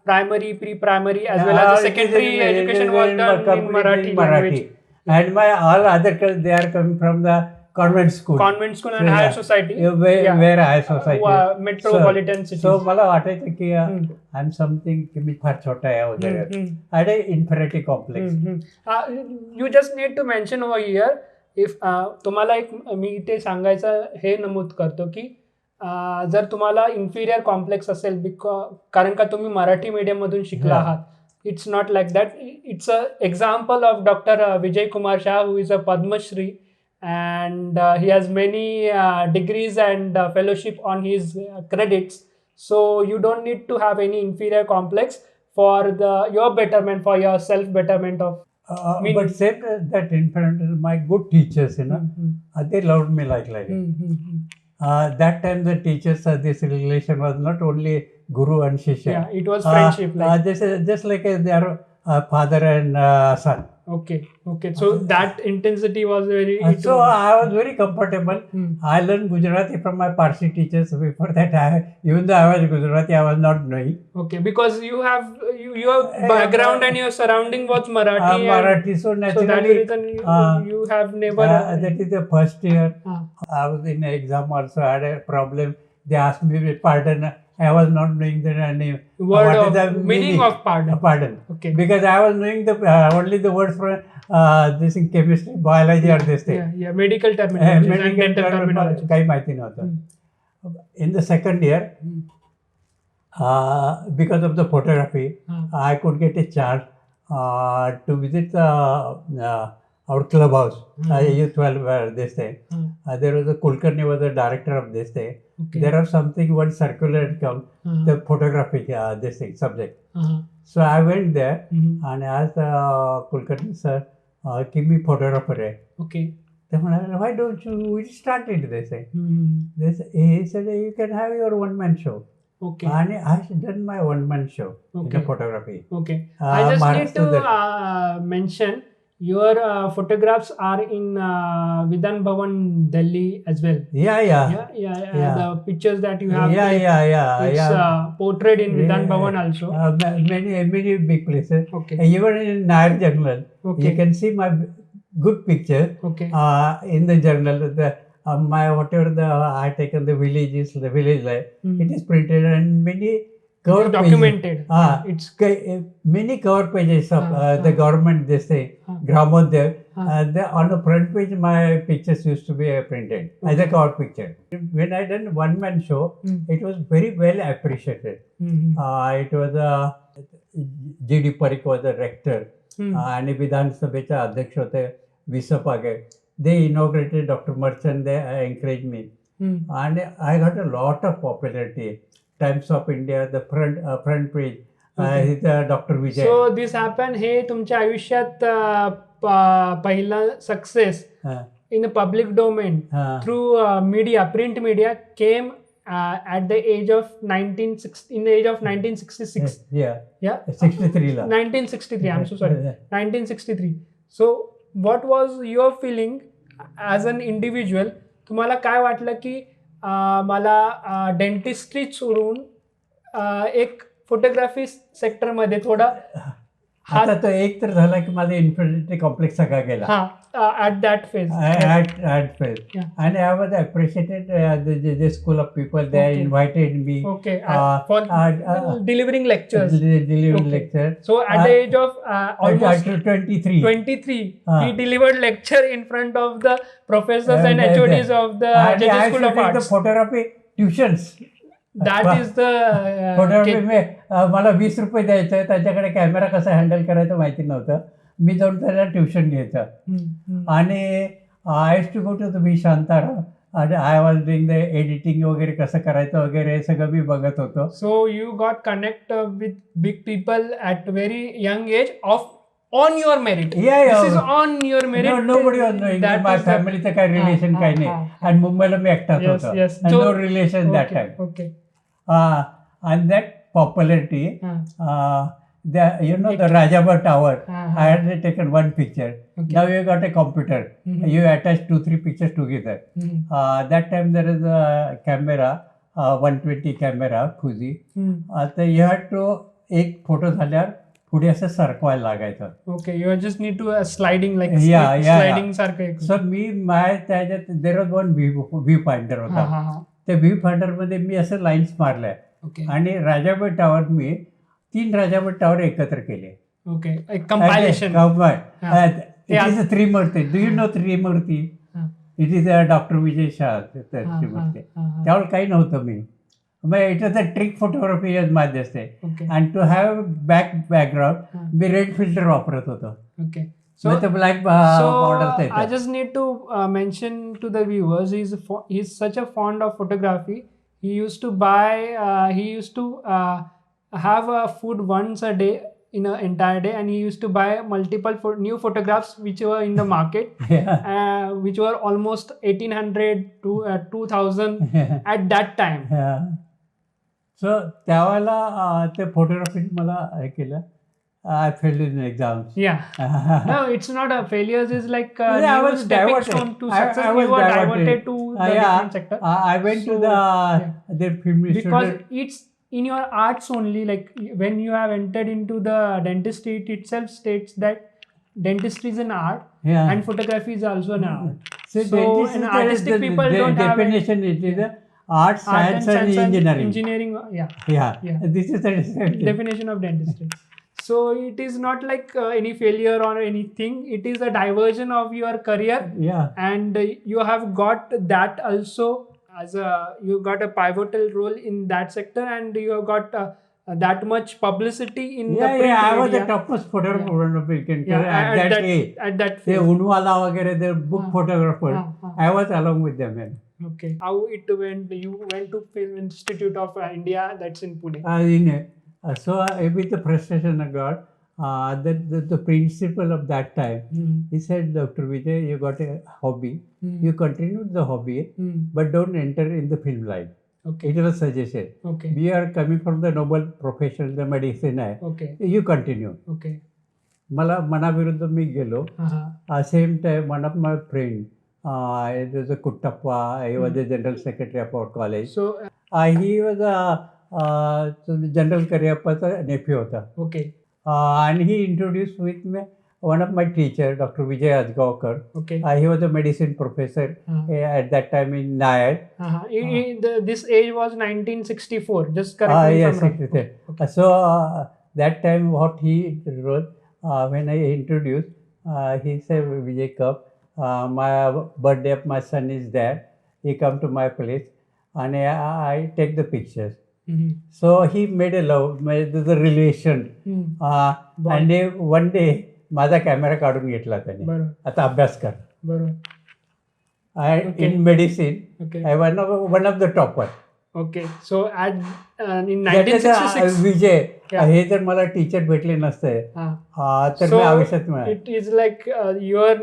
primary, pre-primary as well as the secondary education was done in Marathi language. And my all other they are coming from the convent school and higher society. Where higher society, metropolitan cities. So मला वाटायचं की I am something की मी फार छोटा आहे वगैरे. I had a inferiority complex. You just need to mention over here if तुम्हाला एक मी ते सांगायचं हे नमूद करतो की जर तुम्हाला इन्फिरियर कॉम्प्लेक्स असेल कारण का तुम्ही मराठी मीडियम मधून शिकला आहात, it's not like that. It's a example of doctor Vijaykumar Shah, who is a Padmashri, and he has many degrees and fellowship on his credits. So you don't need to have any inferior complex for your betterment, for your self betterment of. But same that in front of my good teachers, they loved me like that time the teachers, this relation was not only guru and shishya. It was friendship. This is just like they are father and son. Okay. So that intensity was very. So I was very comfortable. I learned Gujarati from my Parsi teachers. Before that, even though I was Gujarati, I was not knowing. Okay, because you have your background and your surrounding was Marathi. Marathi, so naturally. So that's the reason you have never. That is the first year. I was in an exam also. I had a problem. They asked me pardon. I was not knowing the name. What is the meaning of pardon? Pardon. Okay. Because I was knowing the only the words for this in chemistry, biology, or this thing. Yeah. Medical terminology and dental terminology. काही माहिती नव्हतं. In the second year, because of the photography, I could get a chance to visit our clubhouse. Youth welfare, this thing. There was a Kulkarni was the director of this thing. Okay. There are something one circular had come, the photographic this thing subject. So I went there and asked Kulkarni sir, give me photographer. Okay. Then why don't you started this thing? He said you can have your one-man show. Okay. And I done my one-man show in the photography. Okay. I just need to mention your photographs are in Vidhan Bhavan, Delhi as well. Yeah. The pictures that you have. It's portrayed in Vidhan Bhavan also. Many big places. Okay. Even in Nair Journal, you can see my good picture. Okay. In the journal, my whatever I taken the villages, the village life, it is printed and many cover documented. It's many cover pages of the government. They say Gramodev. On the front page, my pictures used to be printed as a cover picture. When I done one-man show, it was very well appreciated. It was G.D. Parikh was the rector, and Vidhan Sabhacha अध्यक्ष होते विसपागे. They inaugurated Dr. Merchant. They encouraged me, and I got a lot of popularity. Times of India, the front page, Dr. Vijay. So this happened. हे तुमच्या आयुष्यात पहिला success in the public domain through media, print media came at the age of 1966. Yeah. 63 la. 1963. I'm so sorry. 1963. So what was your feeling as an individual? तुम्हाला काय वाटलं की मला dentistry सोडून एक फोटोग्राफी सेक्टरमध्ये थोडा आता तो एक तर झाला की माझा इन्फिनिटी कॉम्प्लेक्स सगळा गेला. at that phase. At phase. And I was appreciated the school of people. They invited me. Okay. For delivering lectures. Lecture. So at the age of almost 23, he delivered lecture in front of the professors and HODs of the Judges School of Arts. The photography tuitions. That is the photography मला 20 रुपये द्यायचं. त्याच्याकडे camera कसा handle करायचं माहिती नव्हतं. मी जाऊन त्याला ट्युशन घ्यायचं आणि I used to go to the B Shantaram आणि I was doing the editing वगैरे कसं करायचं वगैरे हे सगळं मी बघत होतो. So you got connect with big people at very young age of on your merit. This is on your merit. Nobody was knowing. My फॅमिलीचं काही रिलेशन काही नाही आणि मुंबईला मी एकटाच होतो. No relation that time. Okay. And that popularity, the Rajabha Tower, I had taken one picture. Okay. Now you got a computer. You attach 2-3 pictures together. That time there is a camera, 120 camera, Fuji. So you had to एक photo झाल्यावर पुढे असं सरकवायला लागायचं. Okay. You just need to sliding like sliding सारखं. So मी त्याच्यात there was one viewfinder होता. त्या व्ह्यू फाइंडर मध्ये मी असं लाईन्स मारल्या आणि राजाबाई टावर मी 3 राजाबाई टावर एकत्र केले. ओके. एक compilation. It is a Trimurti. Do you know Trimurti? It is doctor Vijay Shah Trimurti. त्यावर काही नव्हतं मी. It is a trick photography माझे असते. अँड टू हॅव बॅकग्राऊंड मी रेड फिल्टर वापरत होतो. Okay. So I just need to mention to the viewers, he's such a fond of photography. He used to have food once a day in an entire day, and he used to buy multiple new photographs which were in the market, which were almost 1800 to 2000 at that time. So त्यावेळेला ते photography मला हे केलं I failed in exams. Yeah. No, it's not a failures. Is like Yeah, I new was stepping diverted. stone to I success. was You were diverted. diverted to the Yeah, different sector. I went to So, the film because institute. it's in your arts only. Like when you have entered into the dentistry, it itself states that dentistry is an art, Yeah. and photography is also an art. So, So, dentistry, an there is artistic people the don't have a definition. It is a art, science, and engineering. engineering. Yeah. Yeah. This is the Definition of dentistry. So it is not like any failure or anything. It is a diversion of your career. Yeah. And you have got that also as a, you got a pivotal role in that sector, and you have got that much publicity in the print I was the media. toughest photographer of Indian career Yeah, at that age. At that The phase. Unwala वगैरह, the book photographers. I was along with them. Okay. How it went? You went to Film Institute of India, that's in Pune. So with the frustration I got, the principal of that time, he said, Dr. Vijay, you got a hobby. You continue the hobby, but don't enter in the film line. Okay. It was suggested. Okay. We are coming from the noble profession, the medicine. Okay. You continue. Okay. मनाविरुद्ध मी गेलो. Same time, one of my friend, it was a Kuttappa, he was the general secretary of our college. So he was General Karyappa's nephew hota. Okay. And he introduced with me one of my teacher, Dr. Vijay Ajgaonkar. Okay. He was a medicine professor at that time in Nayar. This age was 1964. Just correct me if I'm wrong. Okay. So that time what he wrote, when I introduced, he said, Vijay Cup, my birthday of my son is there. He come to my place and I take the pictures. So he made the relation. And one day माझा camera काढून घेतला त्याने. आता अभ्यास कर. In medicine, I was one of the topper. Okay. So in 1966, विजय हे जर मला teacher भेटले नसते तर मी आयुष्यात मिळाले. It is like your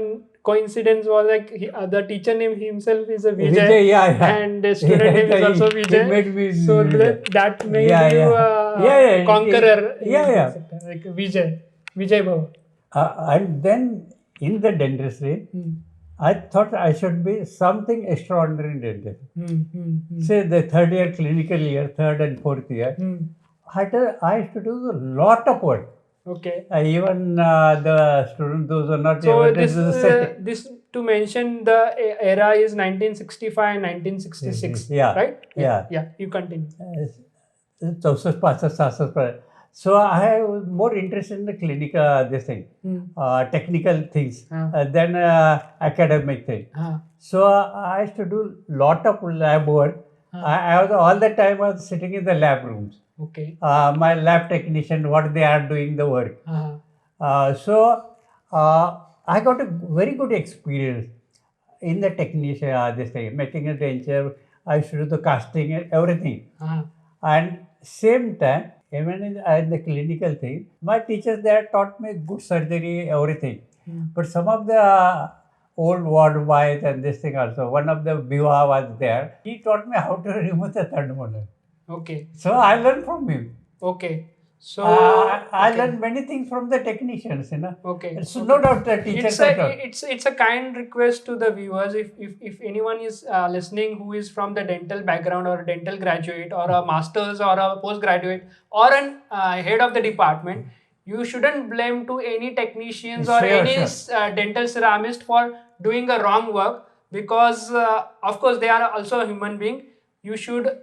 coincidence was like the teacher name himself is a Vijay, and the student name is also Vijay. Made me so that made you a conqueror. Like Vijay Bhava. And then in the dentistry, I thought I should be something extraordinary in dentistry. Say the third year clinical year, third and fourth year, I used to do a lot of work. Okay. Even the students, those are not. So this to mention the era is 1965 and 1966. Right? Yeah. You continue. So I was more interested in the clinical technical things than academic thing. So I used to do lot of lab work. I was all the time I was sitting in the lab rooms. Okay. My lab technician, what they are doing the work. So I got a very good experience in the technician, this thing, making a denture. I used to do the casting and everything. And same time, even in the clinical thing, my teachers there taught me good surgery, everything. But some of the old ward boys and this thing also, one of the Viva was there. He taught me how to remove the third molar. Okay. So I learned from him. Okay. So I learned many things from the technicians, Okay. So no doubt the teachers. It's a kind request to the viewers. If anyone is listening who is from the dental background or a dental graduate or a master's or a postgraduate or an head of the department, you shouldn't blame to any technicians or any dental ceramist for doing a wrong work, because of course they are also a human being. You should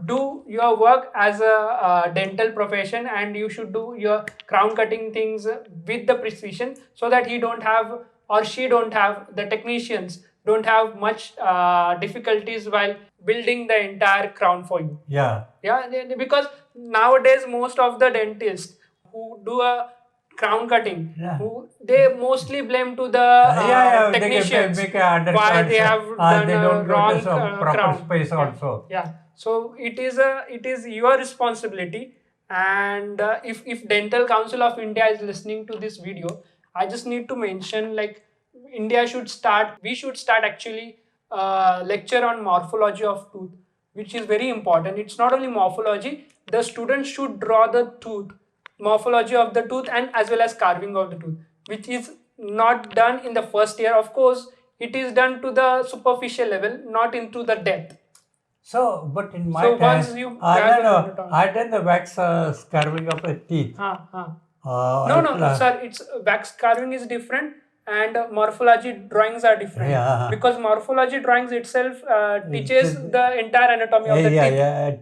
do your work as a dental profession, and you should do your crown cutting things with the precision, so that he don't have or she don't have, the technicians don't have much difficulties while building the entire crown for you. Because nowadays most of the dentists who do a crown cutting, they mostly blame to the technicians why they have done a wrong crown. Space also. So it is your responsibility. And if Dental Council of India is listening to this video, I just need to mention, like, we should start actually lecture on morphology of tooth, which is very important. It's not only morphology, the students should draw the tooth morphology of the tooth and as well as carving of the tooth, which is not done in the first year. Of course, it is done to the superficial level, not into the depth. So, but in my So time, once you grab no, I done the wax carving of the teeth. No, sir. It's wax carving is different, and morphology drawings are different. Yeah. Because morphology drawings itself teaches the entire anatomy of the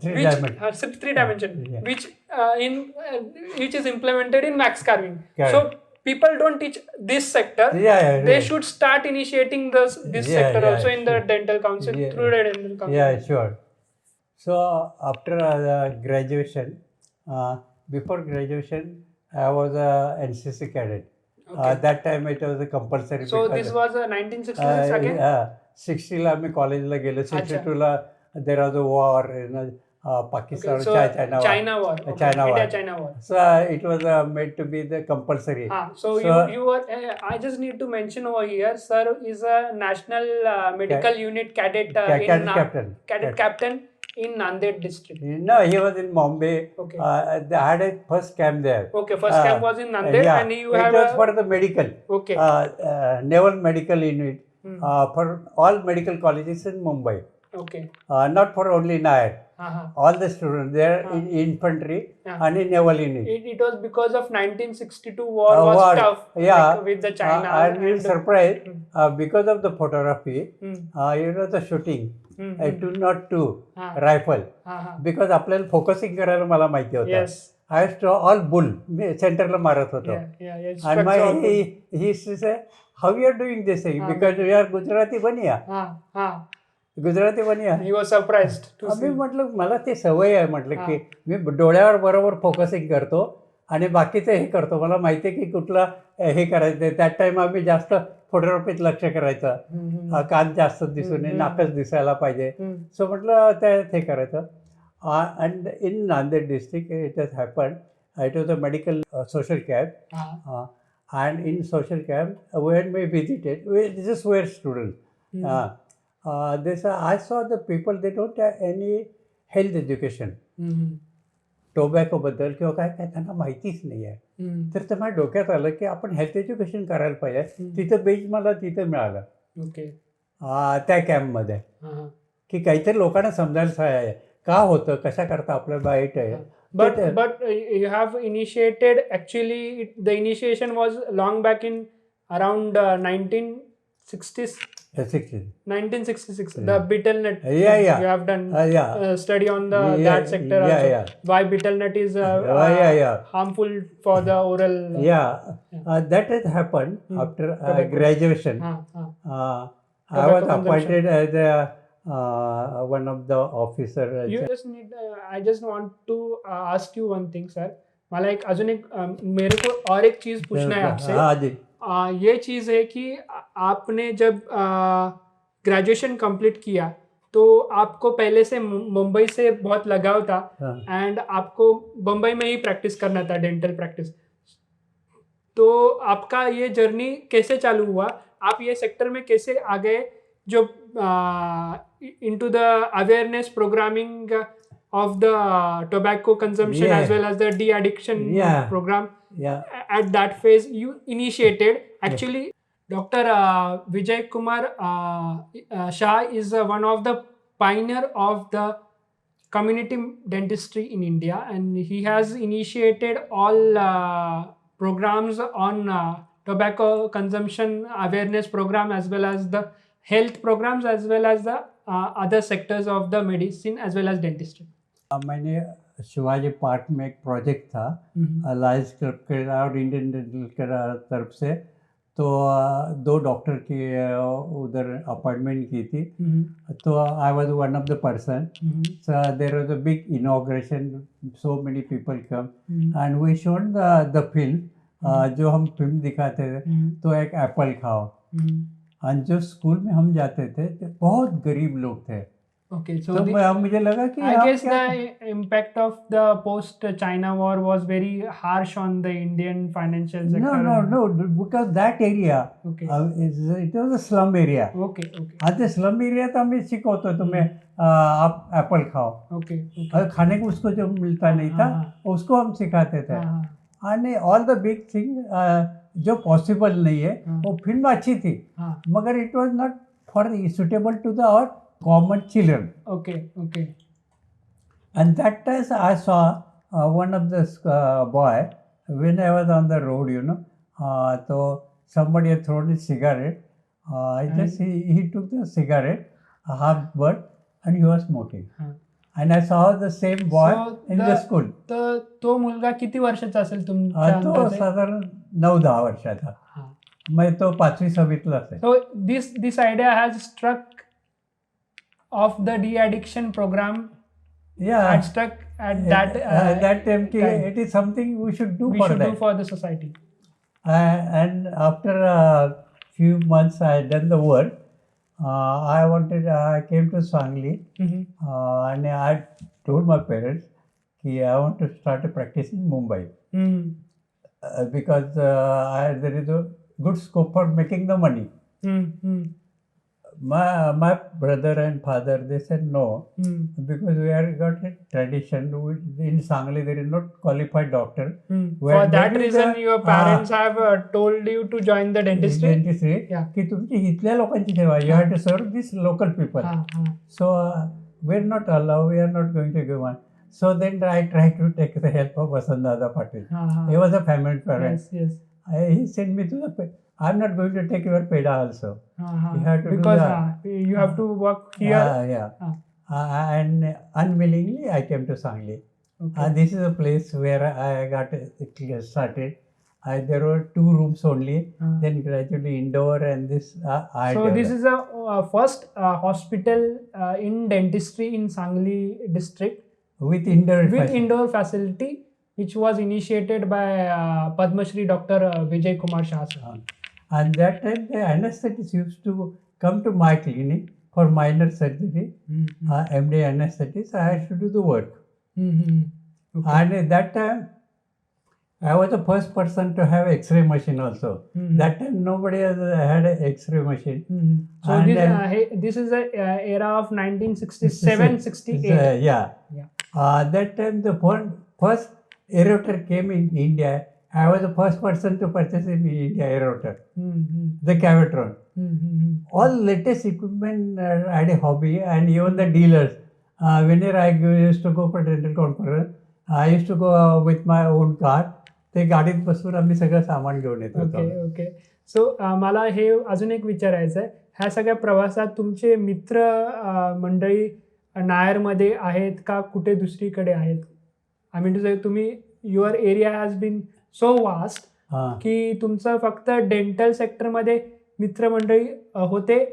teeth, three dimension, which is implemented in wax carving. Correct. So people don't teach this sector. They should start initiating this sector also in the dental council through the dental council. Yeah, sure. So after graduation, before graduation, I was a NCC cadet. That time it was a compulsory. So this was 1966 again? 60 ला मी कॉलेजला गेलो. 62 ला there was a war in Pakistan, China war. India-China war. So it was made to be the compulsory. So you were. I just need to mention over here, sir is a national medical unit cadet captain in Nanded district. No, he was in Bombay. Okay. They had a first camp there. Okay, first camp was in Nanded, and you have. It was for the medical. Okay. Naval medical unit for all medical colleges in Mumbai. Okay. Not for only Nair. All the students there in infantry and in naval unit. It was because of 1962 war was tough. Yeah. With the China. I'm really surprised because of the photography. The shooting. 202 rifle. Because आपल्याला focusing करायला मला माहिती होतं. Yes. I used to all bull सेंटरला मारत होतो. And he used to say, how you are doing this thing? Because you are Gujarati बनिया. गुजराती बनिया. He was surprised to see. मी म्हटलं मला ते सवय आहे म्हटलं की मी डोळ्यावर बरोबर फोकसिंग करतो आणि बाकीचं हे करतो. मला माहिती आहे की कुठलं हे करायचं. त्या टाइम आम्ही जास्त फोटोग्राफीत लक्ष करायचं. कान जास्त दिसू नये, नाकच दिसायला पाहिजे. सो म्हटलं ते करायचं. And in Nanded district it has happen. It was a medical social camp. And in social camp when we visited, we just were students. I saw the people, they don't have any health education. Tobacco बद्दल किंवा काय त्यांना माहितीच नाही आहे. तर माझ्या डोक्यात आलं की आपण हेल्थ एज्युकेशन करायला पाहिजे. तिथं बेंच मला तिथं मिळालं. ओके. त्या कॅम्पमध्ये की काहीतरी लोकांना समजायला का होतं, कशा करता आपलं वाईट आहे. But you have initiated, actually the initiation was long back in around 1960s. 1966, the BetelNet. You have done study on that sector also. Why BetelNet is harmful for the oral. That has happened after graduation. I was appointed as one of the officer. I just want to ask you one thing, sir. मला एक अजून एक मेरे को और एक चीज पूछना है आपसे. ये चीज़ है कि आपने जब ग्रेजुएशन कंप्लीट किया तो आपको पहले से मुंबई से बहुत लगाव था एंड आपको मुंबई में ही प्रैक्टिस करना था, डेंटल प्रैक्टिस. तो आपका ये जर्नी कैसे चालू हुआ? आप ये सेक्टर में कैसे आ गए जो into the awareness programming of the tobacco consumption as well as the de-addiction program? At that phase you initiated. Actually, Dr. Vijaykumar Shah is one of the pioneer of the community dentistry in India, and he has initiated all programs on tobacco consumption awareness program as well as the health programs as well as the other sectors of the medicine as well as dentistry. मैंने Shivaji park में एक project था Lions club के और Indian dental के तरफ से. तो 2 डॉक्टर की उधर अपॉइंटमेंट की थी. तो I was one of the person. So there was a big inauguration, so many people come and we showed the film. जो हम फिल्म दिखाते थे तो एक एप्पल खाओ. और जो स्कूल में हम जाते थे तो बहुत गरीब लोग थे. Okay, so मुझे लगा कि I guess the impact of the post-China war was very harsh on the Indian financial sector. No, because that area, it was a slum area. Okay. आज slum area तो हमें सिखाते तुम्हें आप एप्पल खाओ. Okay. खाने को उसको जो मिलता नहीं था उसको हम सिखाते थे. and all the big thing जो पॉसिबल नहीं है वो फिल्म अच्छी थी मगर it was not for suitable to the our common children Okay. and that time I saw one of the boy when I was on the road so somebody had thrown a cigarette he took the cigarette a half butt and he was smoking and I saw the same boy in the school. तो मुलगा किती वर्षाचा असेल तुमच्या तो अंदाजे? साधारण 9-10 वर्षाचा. मग तो 5वी-6वीतला असेल. So this idea has struck of the de-addiction program. Had struck at that time it is something we should do for the society. And after a few months I had done the work. I came to Sangli and I told my parents that I want to start a practice in Mumbai because there is a good scope for making the money. My brother and father, they said no because we have got a tradition in Sangli there is not qualified doctor. For that reason your parents have told you to join the dentistry. की तुमची इथल्या लोकांची सेवा you have to serve these local people. So we are not allowed, we are not going to give one. So then I tried to take the help of Vasantdada Patil. He was a family parent. Yes. He sent me to the I'm not going to take your peda also. You have to because you have to work here. And unwillingly I came to Sangli. This is a place where I got started. There were 2 rooms only. Then gradually indoor and this. So this is a first hospital in dentistry in Sangli district with indoor facility, which was initiated by Padmashri Dr. Vijaykumar Shah. And that time the anesthetist used to come to my clinic for minor surgery, MD anesthetist. I had to do the work. And at that time I was the first person to have X-ray machine also. That time nobody has had an X-ray machine. So this is the era of 1967-68. That time the first aerator came in India. I was the first person to purchase in India aerator, the Cavatron. All latest equipment I had a hobby, and even the dealers. Whenever I used to go for dental conference, I used to go with my own car. ते गाडीत बसून आम्ही सगळं सामान घेऊन येत होतो. Okay. सो मला हे अजून एक विचारायचं आहे, ह्या सगळ्या प्रवासात तुमचे मित्र मंडळी नायरमध्ये आहेत का कुठे दुसरीकडे आहेत? आय मीन टू से तुम्ही your area has been so vast की तुमचं फक्त डेंटल सेक्टरमध्ये मित्रमंडळी होते,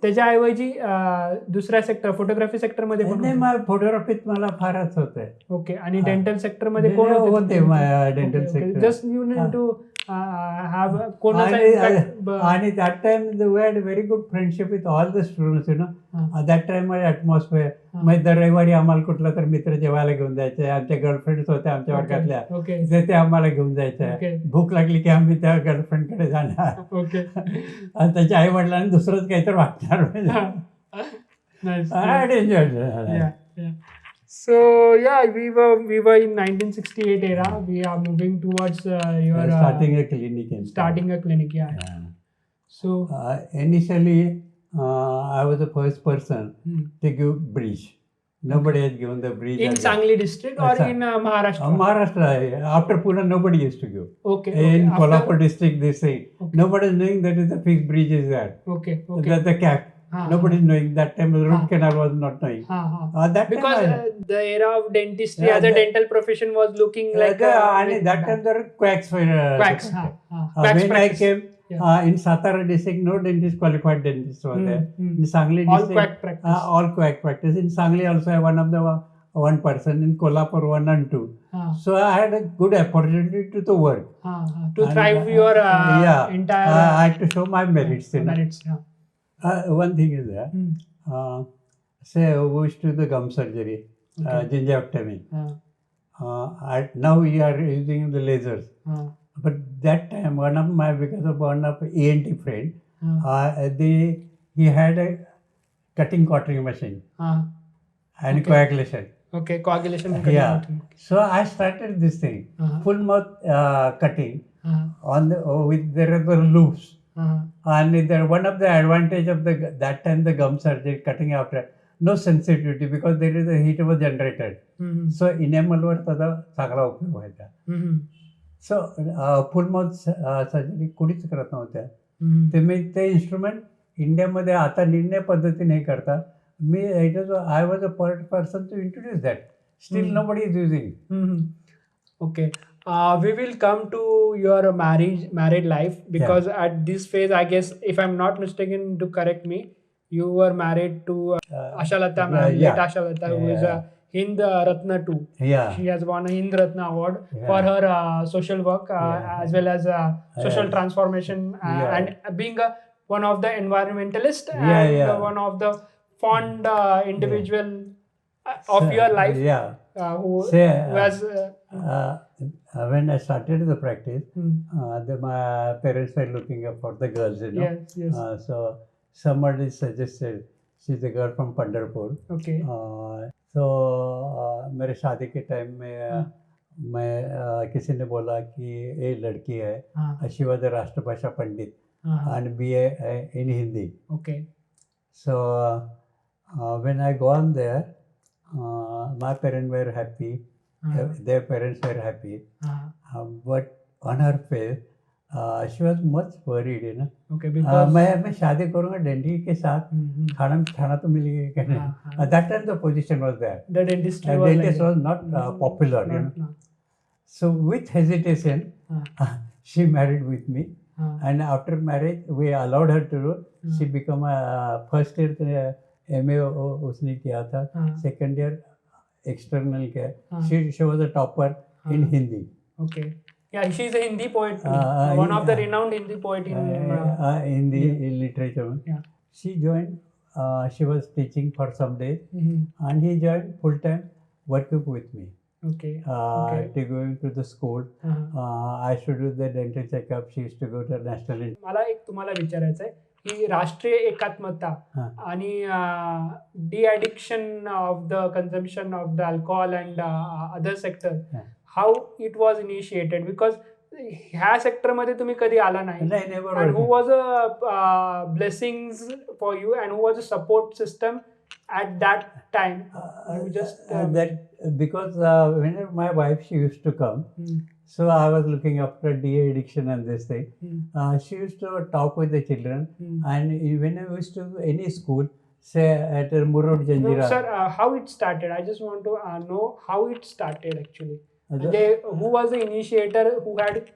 त्याच्याऐवजी दुसऱ्या सेक्टर फोटोग्राफी सेक्टरमध्ये फोटोग्राफीत मला फारच होते. ओके. आणि डेंटल सेक्टरमध्ये कोण होते? Dental sector just you need to have आणि that time we had very good friendship with all the students that time atmosphere. मग दर रविवारी आम्हाला कुठला तर मित्र जेवायला घेऊन जायचे. आमच्या गर्लफ्रेंड्स होत्या आमच्या वर्गातल्या, ते आम्हाला घेऊन जायच्या. भूक लागली की आम्ही त्या गर्लफ्रेंडकडे जाणार. आणि त्याच्या आई वडिलांनी दुसरंच काहीतरी वाटणार. So we were in 1968 era. We are moving towards your starting a clinic. So initially I was the first person to give bridge. Nobody has given the bridge in Sangli district or in Maharashtra. Maharashtra after Pune nobody used to give. Okay. In Kolhapur district they say nobody is knowing that is the fixed bridge is there. Okay. The cap. Nobody is knowing. That time the root canal was not knowing. That because the era of dentistry as a dental profession was looking like and that time there were quacks. When I came in Satara district, no dentist qualified dentist was there. In Sangli district, all quack practice. In Sangli also I one of the one person. In Kolhapur 1 and 2. So I had a good opportunity to work. To thrive your entire. I had to show my merits. One thing is that, say I wish to the gum surgery, gingiviectomy. Now we are using the lasers. But that time, because of one of ENT friend, he had a cutting quartering machine and coagulation. Okay, coagulation and cutting. Yeah. Okay. So I started this thing, full mouth cutting on the with there are the loops. And there, one of the advantage of that time the gum surgery cutting after no sensitivity because there is a heat was generated. So enamel वर त्याचा चांगला उपयोग व्हायचा. So full mouth surgery कुणीच करत नव्हत्या. ते मी ते instrument इंडियामध्ये आता निर्णय पद्धतीने हे करतात. मी I was a person to introduce that. Still nobody is using. Okay. We will come to your married life because at this phase, I guess, if I'm not mistaken, to correct me, you were married to Ashalata ma'am, late Ashalata, who is a Hind Ratna too. Yeah. She has won a Hind Ratna award for her social work as well as social transformation and being one of the environmentalist and one of the fond individual of your life. Who was when I started the practice, my parents were looking up for the girls, you know. Yes. So somebody suggested she's a girl from Pandharpur. Okay. So मेरे शादी के time में मैं किसी ने बोला कि ये लड़की है, she was a राष्ट्रभाषा पंडित and BA in Hindi. Okay. So when I gone there, my parents were happy, their parents were happy, but on her face, she was much worried, you know. Okay, because मैं शादी करूँगा dainty के साथ, खाना तो मिलेगा क्या नहीं. At that time the position was there. The dentist was not popular, you know. So with hesitation, she married with me, and after marriage we allowed her to do. She became a first year MA उसने किया था, second year external किया. She was a topper in Hindi. Okay. Yeah, she is a Hindi poet too. One of the renowned Hindi poet in Hindi literature. Yeah. She joined. She was teaching for some days, and he joined full time working with me. Okay. To going to the school. I used to do the dental checkup. She used to go to national. मला एक तुम्हाला विचारायचं आहे की राष्ट्रीय एकात्मता आणि D addiction of the consumption of the alcohol and other sector. How it was initiated, because ह्या सेक्टर मध्ये तुम्ही कधी आला नाही, and who was a blessings for you and who was a support system at that time? You just that because when my wife, she used to come, so I was looking after de-addiction and this thing. She used to talk with the children, and when I used to any school, say at Murud Janjira. No, sir, how it started? I just want to know how it started actually. Who was the initiator who had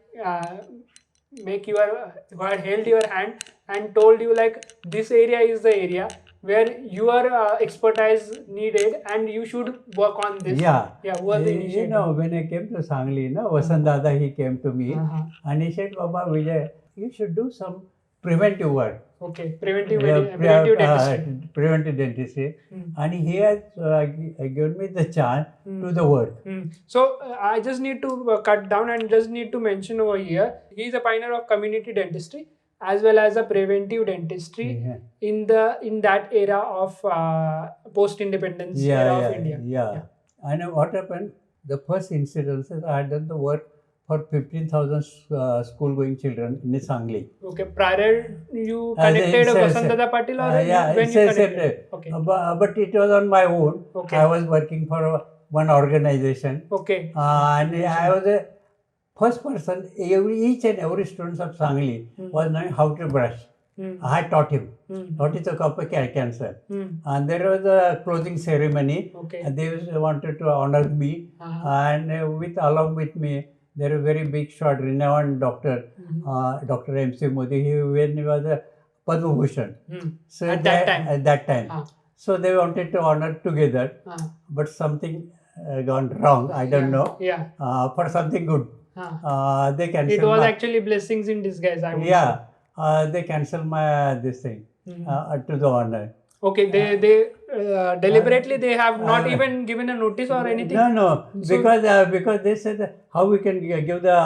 who had held your hand and told you like this area is the area where your expertise needed and you should work on this? Who was the initiator? You know, when I came to Sangli, Vasant Dada, he came to me and he said, Baba Vijay, you should do some preventive work. Okay, preventive dentistry. Preventive dentistry. And he has given me the chance to the work. So I just need to cut down and just need to mention over here, he is a pioneer of community dentistry as well as a preventive dentistry in that era of post-independence era of India. And what happened? The first incidences, I had done the work for 15,000 school-going children in Sangli. Okay, prior you connected Vasant Dada Patil or when you connected? Okay. But it was on my own. Okay. I was working for one organization. Okay. And I was a first person, each and every student of Sangli was knowing how to brush. I taught him what is a copper cancer. And there was a closing ceremony. Okay. And they wanted to honor me. And along with me, there was a very big shot, renowned doctor, Dr. M.C. Modi. He was a Padma Bhushan. So at that time. So they wanted to honor together, but something gone wrong. I don't know. For something good. They cancelled. It was actually blessings in disguise, I would say. They cancelled my this thing to the honor. Okay, they deliberately they have not even given a notice or anything. No, So- because they said that how we can give the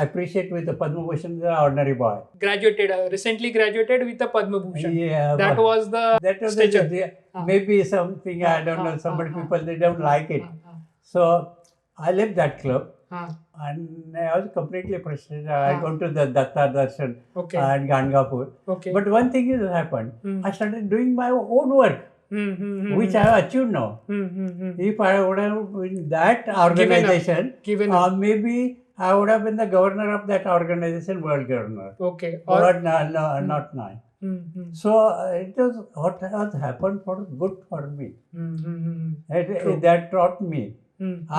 appreciate with the Padma Bhushan the ordinary boy. Graduated, recently graduated with a Padma Bhushan. Yeah, That but was the that was stature. maybe something I don't know. Somebody people they don't like it. So I left that club. And I was completely frustrated. I go to the Datta Darshan Okay. and Gangapur. Okay. But one thing is happened. I started doing my own work, which I have achieved now. If I would have in that organization, Given up. maybe I would have been the governor of that organization, world governor. Okay. But not now. So it was what has happened for good for me. That taught me.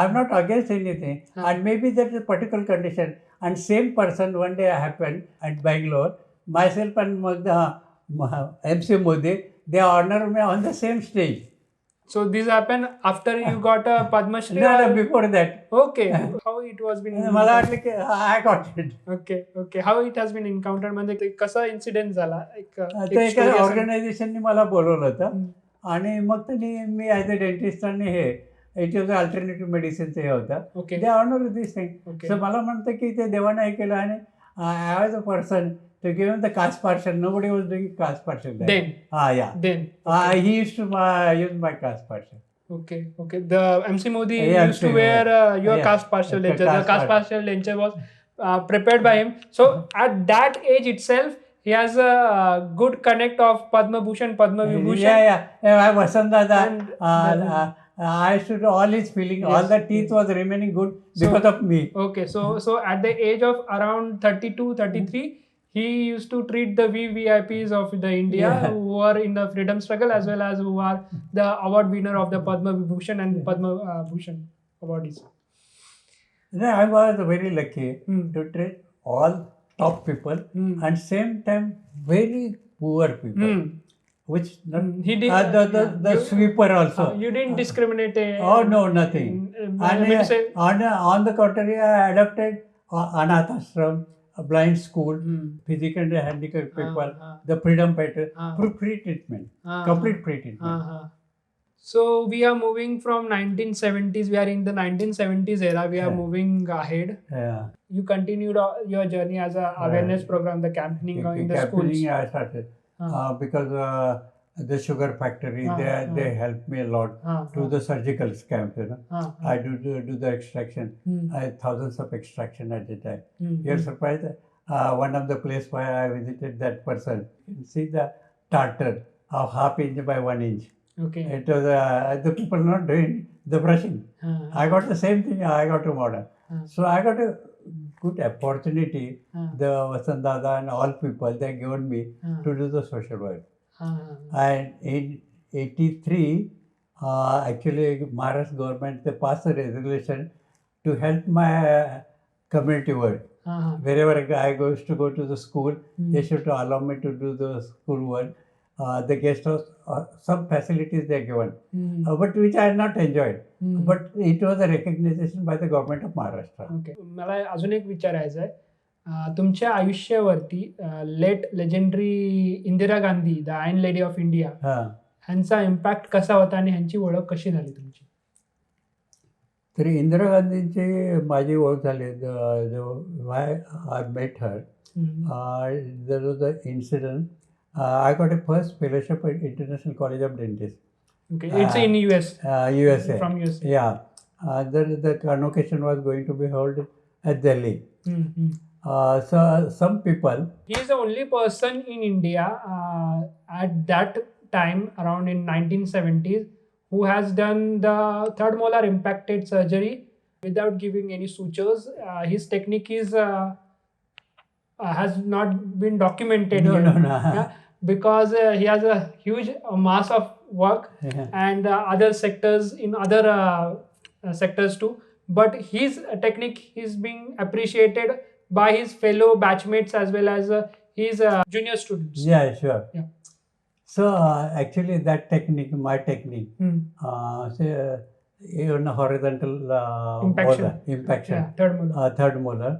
I'm not against anything, and maybe that is a particular condition. And same person one day happened at Bangalore. Myself and MC Modi, they honored me on the same stage. So this happened after you got a Padmashri? No, before that. Okay. How it was been? I got it. Okay. How it has been encountered? म्हणजे कसा incident झाला? एका ऑर्गनायझेशनने मला बोलवलं होतं आणि मग त्यांनी मी as a dentist आणि हे इट वॉज अल्टरनेटिव्ह मेडिसिनचं हे होतं. Okay. They honour this thing. So मला म्हणतं की ते देवानं हे केलं आणि I was a person to give him the caste partial. Nobody was doing caste partial then. Yeah. Then. He used to use my caste partial. Okay. The MC Modi used to wear your caste partial lecture. The caste partial lecture was prepared by him. So at that age itself, he has a good connect of Padma Bhushan, Padma Vibhushan. Yeah. Vasant Dada. I used to do all his feeling. Yes, all the teeth was remaining good because of me. Okay. So at the age of around 32, 33, he used to treat the VVIPs of the India who are in the freedom struggle as well as who are the award winner of the Padma Vibhushan and Padma Bhushan awardees. I was very lucky to treat all top people and same time very poor people. Which he did the sweeper also. You didn't discriminate. Oh no, nothing. On the contrary, I adopted Anath Ashram, a blind school, physically handicapped people, the freedom fighter, free treatment, complete free treatment. So we are moving from 1970s. We are in the 1970s era. We are moving ahead. Yeah. You continued your journey as a awareness program, the campaigning in the schools. I started because the sugar factory they helped me a lot to the surgical camp. I do the extraction. I had thousands of extraction at the time. You're surprised. One of the place where I visited that person, you can see the tartar of half inch by 1 inch. Okay. It was the people not doing the brushing. I got the same thing. I got to modern. So I got a good opportunity. The Vasant Dada and all people they given me to do the social work. And in 83, actually Maharashtra government they passed a resolution to help my community work. Wherever I used to go to the school, they should allow me to do the school work. The guest house, some facilities they are given, but which I had not enjoyed. But it was a recognition by the government of Maharashtra. Okay. मला अजून एक विचारायचं आहे. तुमच्या आयुष्यावरती late legendary Indira Gandhi the iron lady of India ह्यांचा impact कसा होता आणि ह्यांची ओळख कशी झाली तुमची? तरी इंदिरा गांधींची माझी ओळख झाली. Why I met her there was a incident. I got a first fellowship at International College of Dentists. Okay, it's in US. USA. From USA. Yeah. The convocation was going to be held at Delhi. So some people. He is the only person in India at that time, around in 1970s, who has done the third molar impacted surgery without giving any sutures. His technique is has not been documented. No. Because he has a huge mass of work and other sectors in other sectors too. But his technique is being appreciated by his fellow batchmates as well as his junior students. Yeah, sure. Yeah. So actually that technique, my technique, even horizontal impaction. impaction. Yeah, third molar. Third molar.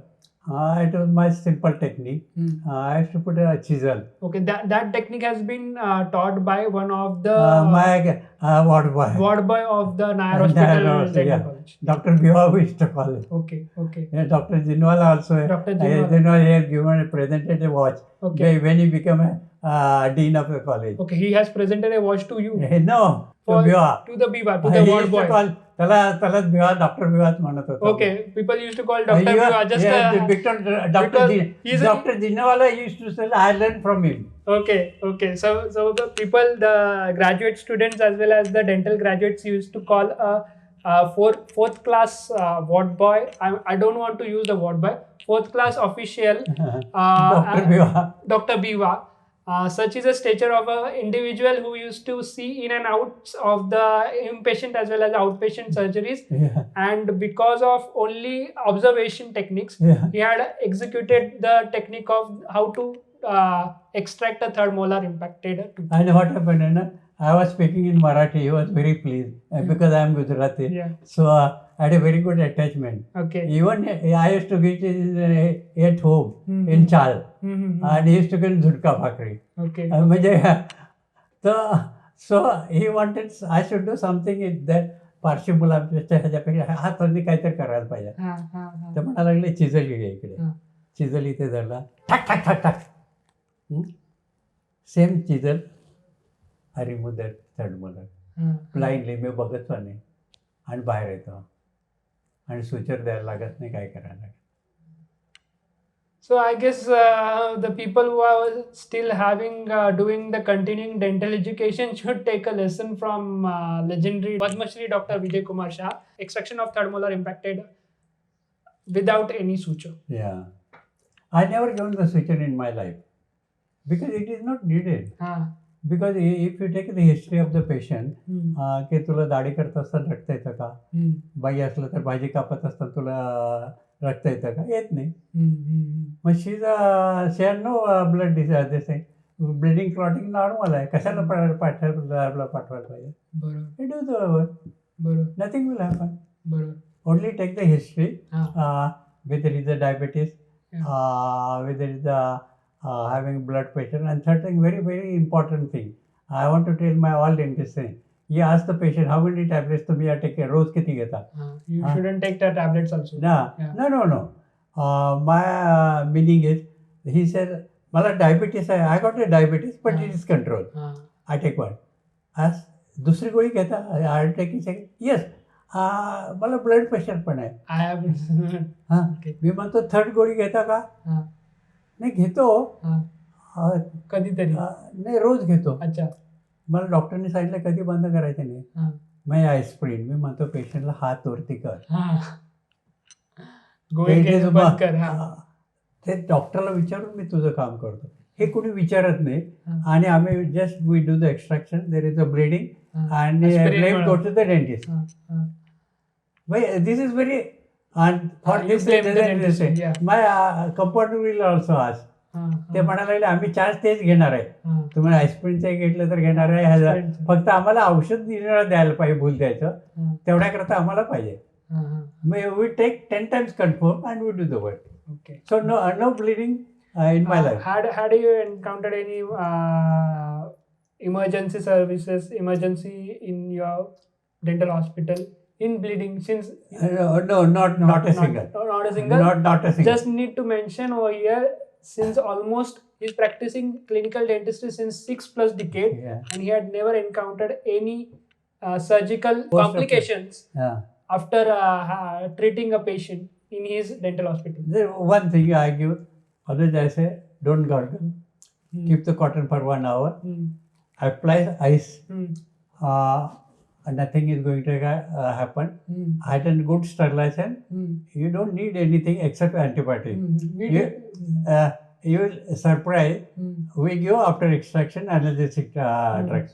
It was my simple technique. I used to put a chisel. Okay, that technique has been taught by one of the My ward boy. Ward boy of the Nair Hospital Dental College. Dr. Bhiva we used to call it. Okay. Yeah, Dr. Jinwala also. Dr. Jinwala he had given presented a watch. Okay. When he became a dean of the college. Okay, he has presented a watch to you. No, to Bhiva. To the Bhiva, to the ward boy. त्याला Bhiva doctor भिवाच म्हणत होता. Okay, people used to call Dr. Bhiva just Dr. Jinwala used to say I learned from him. Okay. So the people, the graduate students as well as the dental graduates used to call a fourth class ward boy. I don't want to use the ward boy. Fourth class official. Dr. Bhiva. Such is a stature of an individual who used to see in and out of the inpatient as well as outpatient surgeries. And because of only observation techniques, he had executed the technique of how to extract a third molar impacted tooth. And what happened? I was speaking in Marathi. He was very pleased because I am Gujarati. So I had a very good attachment. Okay. Even I used to get at home in Chal. And he used to get Zhudka Bhakri. Okay. So he wanted I should do something in that पार्श्व मुलापेक्षा ह्याच्यापेक्षा हा त्यांनी काहीतरी करायला पाहिजे. तर म्हणायला लागले चिजल घे इकडे. चिजल इथे धरला ठाक ठाक ठाक ठाक. सेम चिजल अरे मुदर थर्ड मुदर ब्लाइंडली मी बघत पण नाही आणि बाहेर येतो आणि सूचर द्यायला लागत नाही, काय करायला लागत. So I guess the people who are still doing the continuing dental education should take a lesson from legendary Padmashri Dr. Vijaykumar Shah. Extraction of third molar impacted without any suture. Yeah. I never given the suture in my life because it is not needed. Because if you take the history of the patient, की तुला दाढी करत असताना रक्त येतं का, by असलं तर भाजी कापत असताना तुला रक्त येतं का, येत नाही. मग she had no blood disorder, bleeding clotting normal आहे, कशाला पाठवायला पाहिजे. बरोबर. Do the work. बरोबर. Nothing will happen. बरोबर. Only take the history whether it is a diabetes, whether it is having blood pressure, and certain very, very important thing. I want to tell my all dentists saying, he asked the patient, how many tablets तुम्ही are taking? रोज किती घेता? You shouldn't take the tablets also. No. My meaning is, he said, मला diabetes आहे. I got a diabetes, but it is controlled. I take one. As दुसरी गोळी घेता? I am taking second. Yes. मला blood pressure पण आहे. I have. मी म्हणतो third गोळी घेता का? नाही घेतो कधीतरी, नाही रोज घेतो. अच्छा. मला डॉक्टरने सांगितलं कधी बंद करायचं नाही. मग आईस्प्रिन मी म्हणतो पेशंटला हात वरती कर, ते डॉक्टरला विचारून मी तुझं काम करतो. हे कोणी विचारत नाही. आणि आम्ही just we do the extraction, there is a bleeding and blame go to the dentist. This is very, and for this my compounder will also ask. ते म्हणायला लागले आम्ही चार्ज तेच घेणार आहे, तुम्हाला आईस्प्रिनचं घेतलं तर घेणार आहे, फक्त आम्हाला औषध द्यायला पाहिजे, भूल द्यायचं तेवढ्याकरता आम्हाला पाहिजे. We take 10 times confirm and we do the work. Okay. So no bleeding in my life. Had you encountered any emergency services, emergency in your dental hospital in bleeding since? No, not a single. Not a single? Not a single. Just need to mention over here, since almost he's practicing clinical dentistry since 6+ decades, and he had never encountered any surgical complications after treating a patient in his dental hospital. There one thing I give, otherwise I say, don't gargle, keep the cotton for 1 hour, apply ice, nothing is going to happen. I done good sterilization. You don't need anything except antibiotic. You will surprise. We give after extraction analgesic drugs.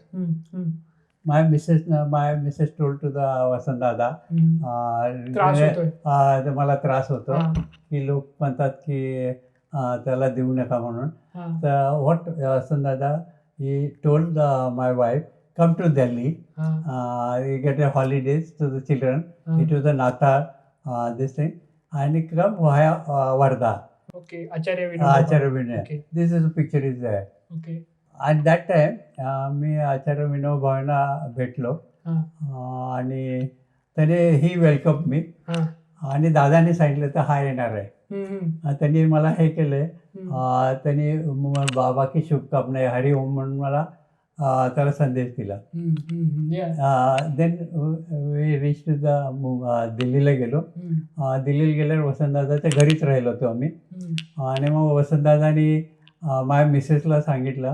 My missus told to the Vasan Dada, मला त्रास होतो, की लोक म्हणतात की त्याला देऊ नका म्हणून. तर व्हॉट वसन दादा, he told my wife, come to Delhi, you get a holidays to the children. It was the Natal, this thing. आणि come via Varda. Okay, Acharya Vinoba. Acharya Vinay. Okay. This is a picture is there. Okay. At that time मी आचार्य विनोबा भावेंना भेटलो आणि त्याने ही welcome मी आणि दादाने सांगितलं तर हा येणार आहे. त्यांनी मला हे केलंय, त्यांनी बाबा की शुभकामना हरी ओम म्हणून मला त्याला संदेश दिला. देन वी रिच टू दिल्लीला गेलो. दिल्लीला गेल्यावर वसंतदादाच्या घरीच राहिलो होतो आम्ही. आणि मग वसंतदादांनी माझ्या मिसेसला सांगितलं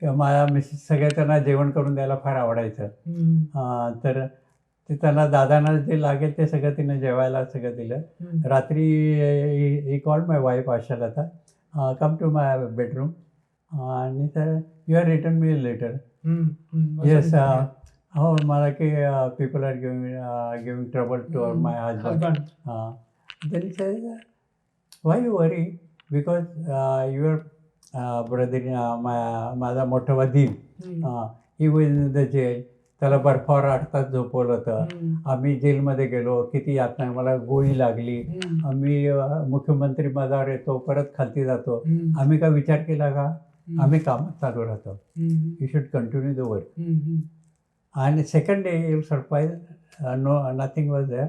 की माझ्या मिसेस सगळ्या त्यांना जेवण करून द्यायला फार आवडायचं. तर ते त्यांना दादांना जे लागेल ते सगळं तिनं जेवायला सगळं दिलं. रात्री he called my wife Ashalata, come to my bedroom आणि तर you are return me letter. Yes, हो मला की people are giving trouble to my husband. Then says why you worry because your brother माझा मोठा वदील he was in the jail. त्याला बर्फावर 8 तास झोपवलं होतं. आम्ही जेलमध्ये गेलो, किती यातना, मला गोळी लागली. आम्ही मुख्यमंत्री पदावर येतो, परत खालती जातो. आम्ही काय विचार केला का? आम्ही कामात चालू राहतो. You should continue the work. आणि second day you surprise no nothing was there.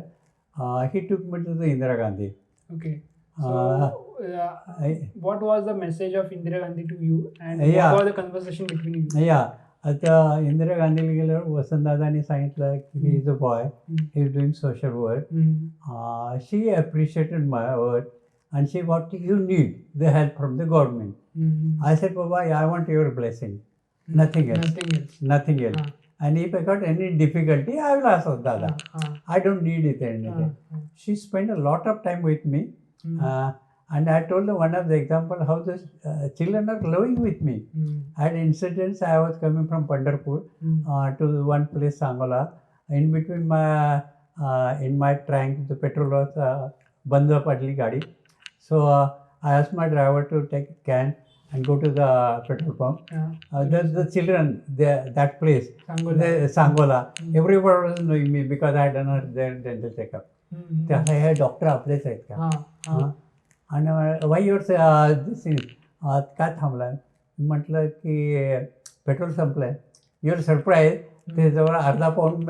He took me to the Indira Gandhi. Okay. What was the message of Indira Gandhi to you, and what was the conversation between you? आता इंदिरा गांधीला गेल्यावर वसंतदादांनी सांगितलं की ही is a boy, he is doing social work. She appreciated my work and she what you need the help from the government. I said, Baba, I want your blessing, nothing else. And if I got any difficulty, I will ask Dada. I don't need it anything. She spent a lot of time with me, and I told her one of the example how the children are loving with me. I had incidents. I was coming from Pandharpur to one place, Sangola. In between in my trunk, the petrol was band padli gadi. So I asked my driver to take a can and go to the petrol pump. The children, that place, Sangola, everyone was knowing me because I had done their dental checkup. त्याला हे doctor आपलेच आहेत का? आणि वाय your this is काय थांबला? म्हटलं की petrol संपलंय. युअर सरप्राईज, ते जवळ अर्धा पाऊण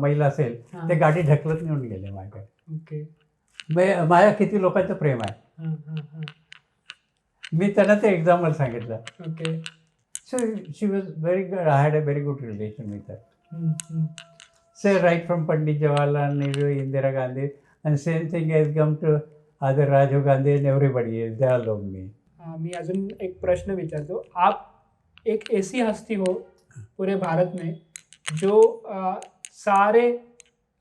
मैल असेल, ते गाडी ढकलत नेऊन गेले माझ्याकडे. माझ्या किती लोकांचं प्रेम आहे. मी त्यांना ते एक्झाम्पल सांगितलं. So she was very good. I had a very good relation with her. Say right from Pandit Jawaharlal Nehru, Indira Gandhi, and same thing has come to other Rajiv Gandhi and everybody. They are love me. मी अजून एक प्रश्न विचारतो. आप एक ऐसी हस्ती हो पूरे भारत में जो सारे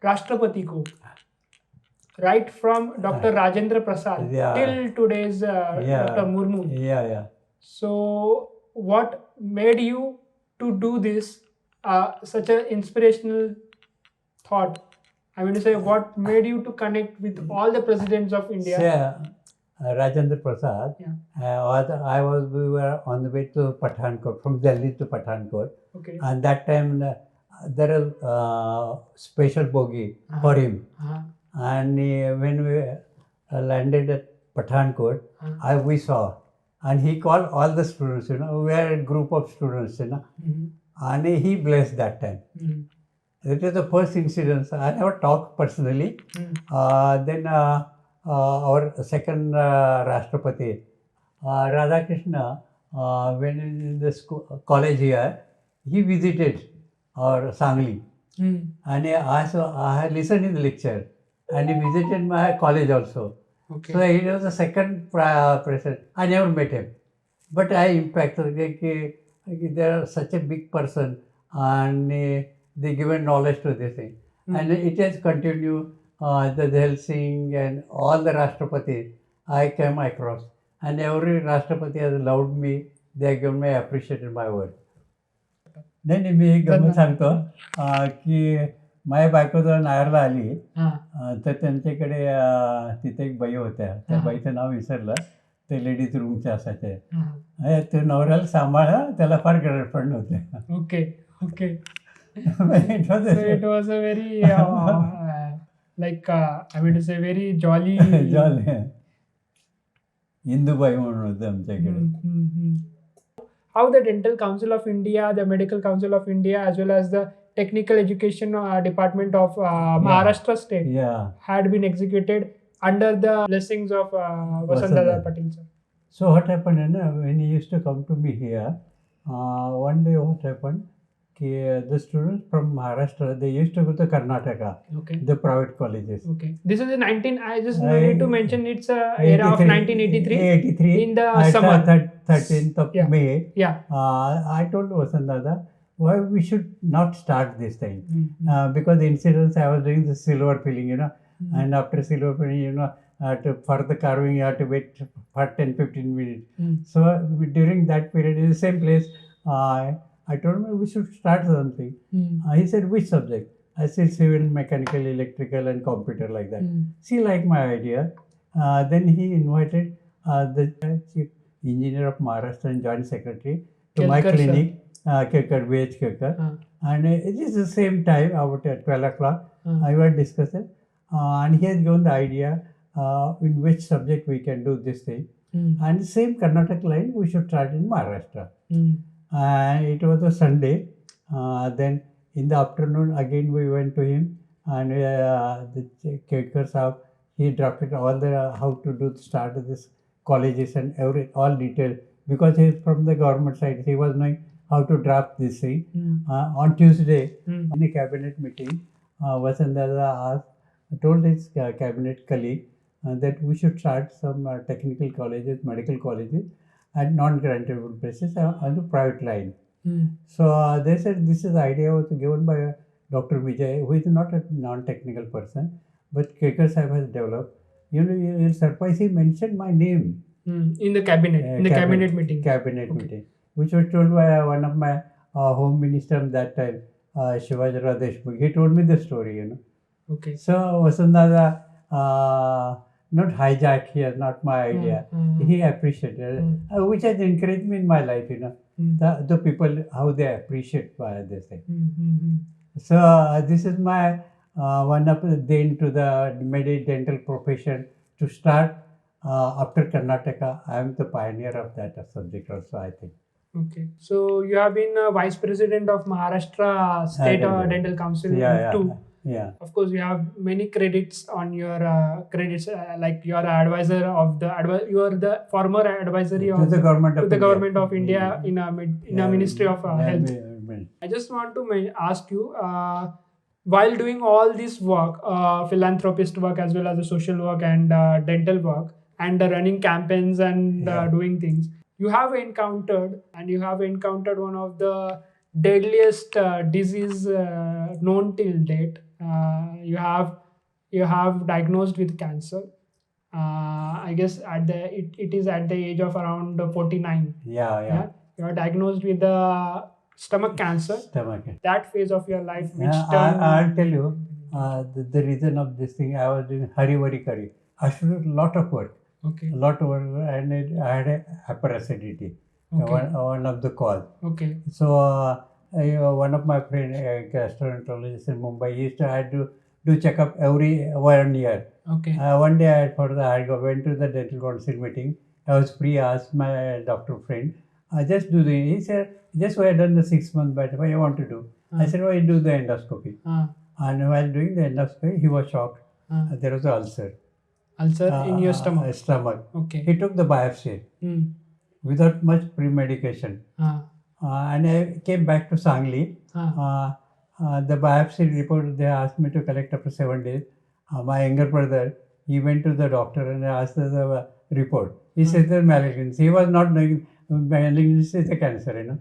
राष्ट्रपति को right from Dr. Rajendra Prasad till today's Dr. Murmu. So what made you to do this, such an inspirational thought? I mean to say, what made you to connect with all the presidents of India? Rajendra Prasad. We were on the way to Pathankot, from Delhi to Pathankot. Okay. And that time there was special bogie for him. And when we landed at Pathankot, we saw, and he called all the students, we are a group of students, and he blessed that time. It was the first incident. I never talked personally. Then our second Rashtrapati, Radhakrishna, when in the school, college here, he visited our Sangli. And I had listened in the lecture. And he visited my college also. Okay. So he was the second president. I never met him, but I impacted. They are such a big person, and they given knowledge to this thing, and it has continued. The Del Singh and all the Rashtrapatis I came across, and every Rashtrapati has loved me. They have given me appreciated my work. नाही मी एक गमत सांगतो की माझ्या बायको जर नायरला आली तर त्यांच्याकडे तिथे एक बाई होत्या. त्या बाईचं नाव विसरलं. ते लेडीज रूमचे असायचे. ते नवऱ्याला सांभाळा, त्याला फार गरज नव्हते. Okay. It was a very like I mean to say very jolly. Jolly. Hindubai म्हणून होतं आमच्याकडे. How the Dental Council of India, the Medical Council of India, as well as the Technical Education Department of Maharashtra State had been executed under the blessings of Vasantdada Patil sir. So what happened, when he used to come to me here, one day what happened, the students from Maharashtra, they used to go to Karnataka, the private colleges. This is I just need to mention it's era of 1983 in the summer. 13th of May. I told Vasantdada, why we should not start this time. Because the incidents I was doing the silver filling, and after silver filling, for the carving, you have to wait for 10-15 minutes. So during that period, in the same place, I told him we should start something. He said, which subject? I said, civil, mechanical, electrical, and computer, like that. She liked my idea. Then he invited the chief engineer of Maharashtra and joint secretary to my clinic, Kirkar. And it is the same time, about 12 o'clock, I was discussing. And he has given the idea in which subject we can do this thing. And the same Karnataka line, we should start in Maharashtra. It was a Sunday. Then in the afternoon, again we went to him, and the Kirkar Sahab, he drafted all the how to start this colleges and all detail, because he is from the government side. He was knowing how to draft this thing. On Tuesday, in the cabinet meeting, Vasantdada told his cabinet colleague that we should start some technical colleges, medical colleges at non-grantable basis on the private line. So they said this is the idea was given by Dr. Vijay, who is not a non-technical person, but Kirkar Sahib has developed. You'll surprise, he mentioned my name in the cabinet meeting. Meeting, which was told by one of my home minister at that time, Shivaji Deshmukh. He told me the story, So Vasantdada not hijack here, not my idea. He appreciated it, which has encouraged me in my life, the people, how they appreciate this thing. So this is my one of the then to the dental profession to start after Karnataka. I am the pioneer of that subject also, I think. So you have been Vice President of Maharashtra State Dental Council too. Of course, you have many credits on your credits, like you are advisor of you are the former advisory of the government of India in a Ministry of Health. I just want to ask you, while doing all this work, philanthropist work as well as the social work and dental work and running campaigns and doing things, you have encountered one of the deadliest disease known till date. You have diagnosed with cancer. I guess it is at the age of around 49. You are diagnosed with the stomach cancer. That phase of your life, which I'll tell you the reason of this thing. I was doing hari. I should do a lot of work. A lot of work, and I had hyperacidity. One of the cause. So one of my friends, a gastroenterologist in Mumbai, he used to have to do checkup every 1 year. One day I went to the dental council meeting. I was free. I asked my doctor friend, just do he said, just we had done the 6 months back, what you want to do? I said, you do the endoscopy. And while doing the endoscopy, he was shocked. There was an ulcer. In your stomach? He took the biopsy without much pre-medication. And I came back to Sangli. The biopsy report, they asked me to collect after 7 days. My younger brother, he went to the doctor and asked the report. He said there's malignancy. He was not knowing malignancy is a cancer,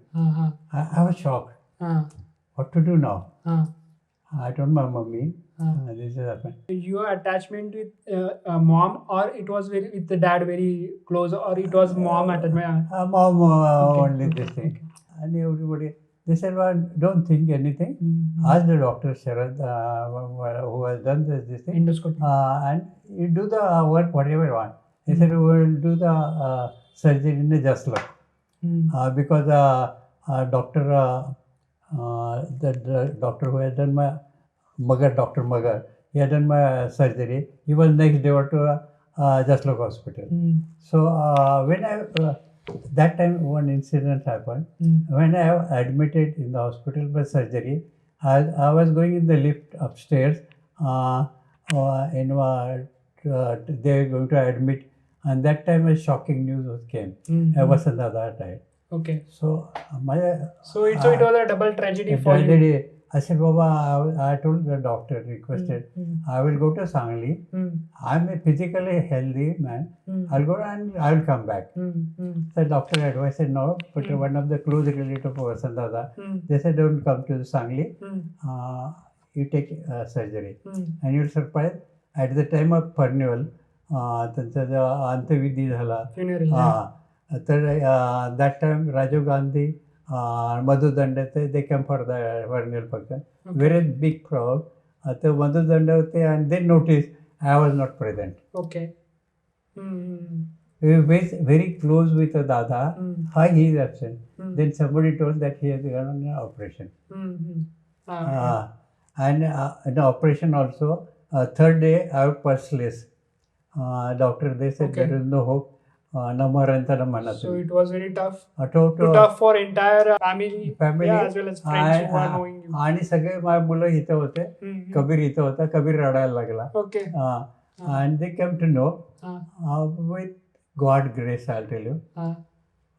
I was shocked. What to do now? I told my mommy, this has happened. Your attachment with mom, or it was with the dad very close, or it was mom attachment? Mom only this thing. And everybody, they said, well, don't think anything. Ask the doctor, Sharad, who has done this thing. Endoscopy. And you do the work, whatever you want. He said, we will do the surgery in the just luck. Because the doctor who has done my Dr. Magar, he had done my surgery. He was next day to Jaslok Hospital. So when that time one incident happened. When I was admitted in the hospital for surgery, I was going in the lift upstairs. They were going to admit, and that time a shocking news came. Vasant died. Okay. So So it was a double tragedy for you. I said, Baba, I told the doctor, requested, I will go to Sangli. I'm a physically healthy man. I'll go and I'll come back. The doctor advised, said, no, but one of the close relatives of Vasant Dada, they said, don't come to Sangli. You take surgery. And you'll surprise, at the time of Purnal, त्यांचा जेव्हा अंत्यविधी झाला तर that time Rajiv Gandhi, Madhudanda, they came for the Purnal function. Very big crowd. The Madhudanda and they noticed I was not present. Okay. We were very close with the Dada. Why he is absent? Then somebody told that he has gone on an operation. And in the operation also, third day I was pulseless. Doctor, they said there is no hope. So it was very tough. Tough for entire family, yeah, as well as friends who are knowing you. आणि सगळे माझे मुलं इथं होते. कबीर इथं होता. कबीर रडायला लागला. Okay. And they came to know with God grace, I'll tell you.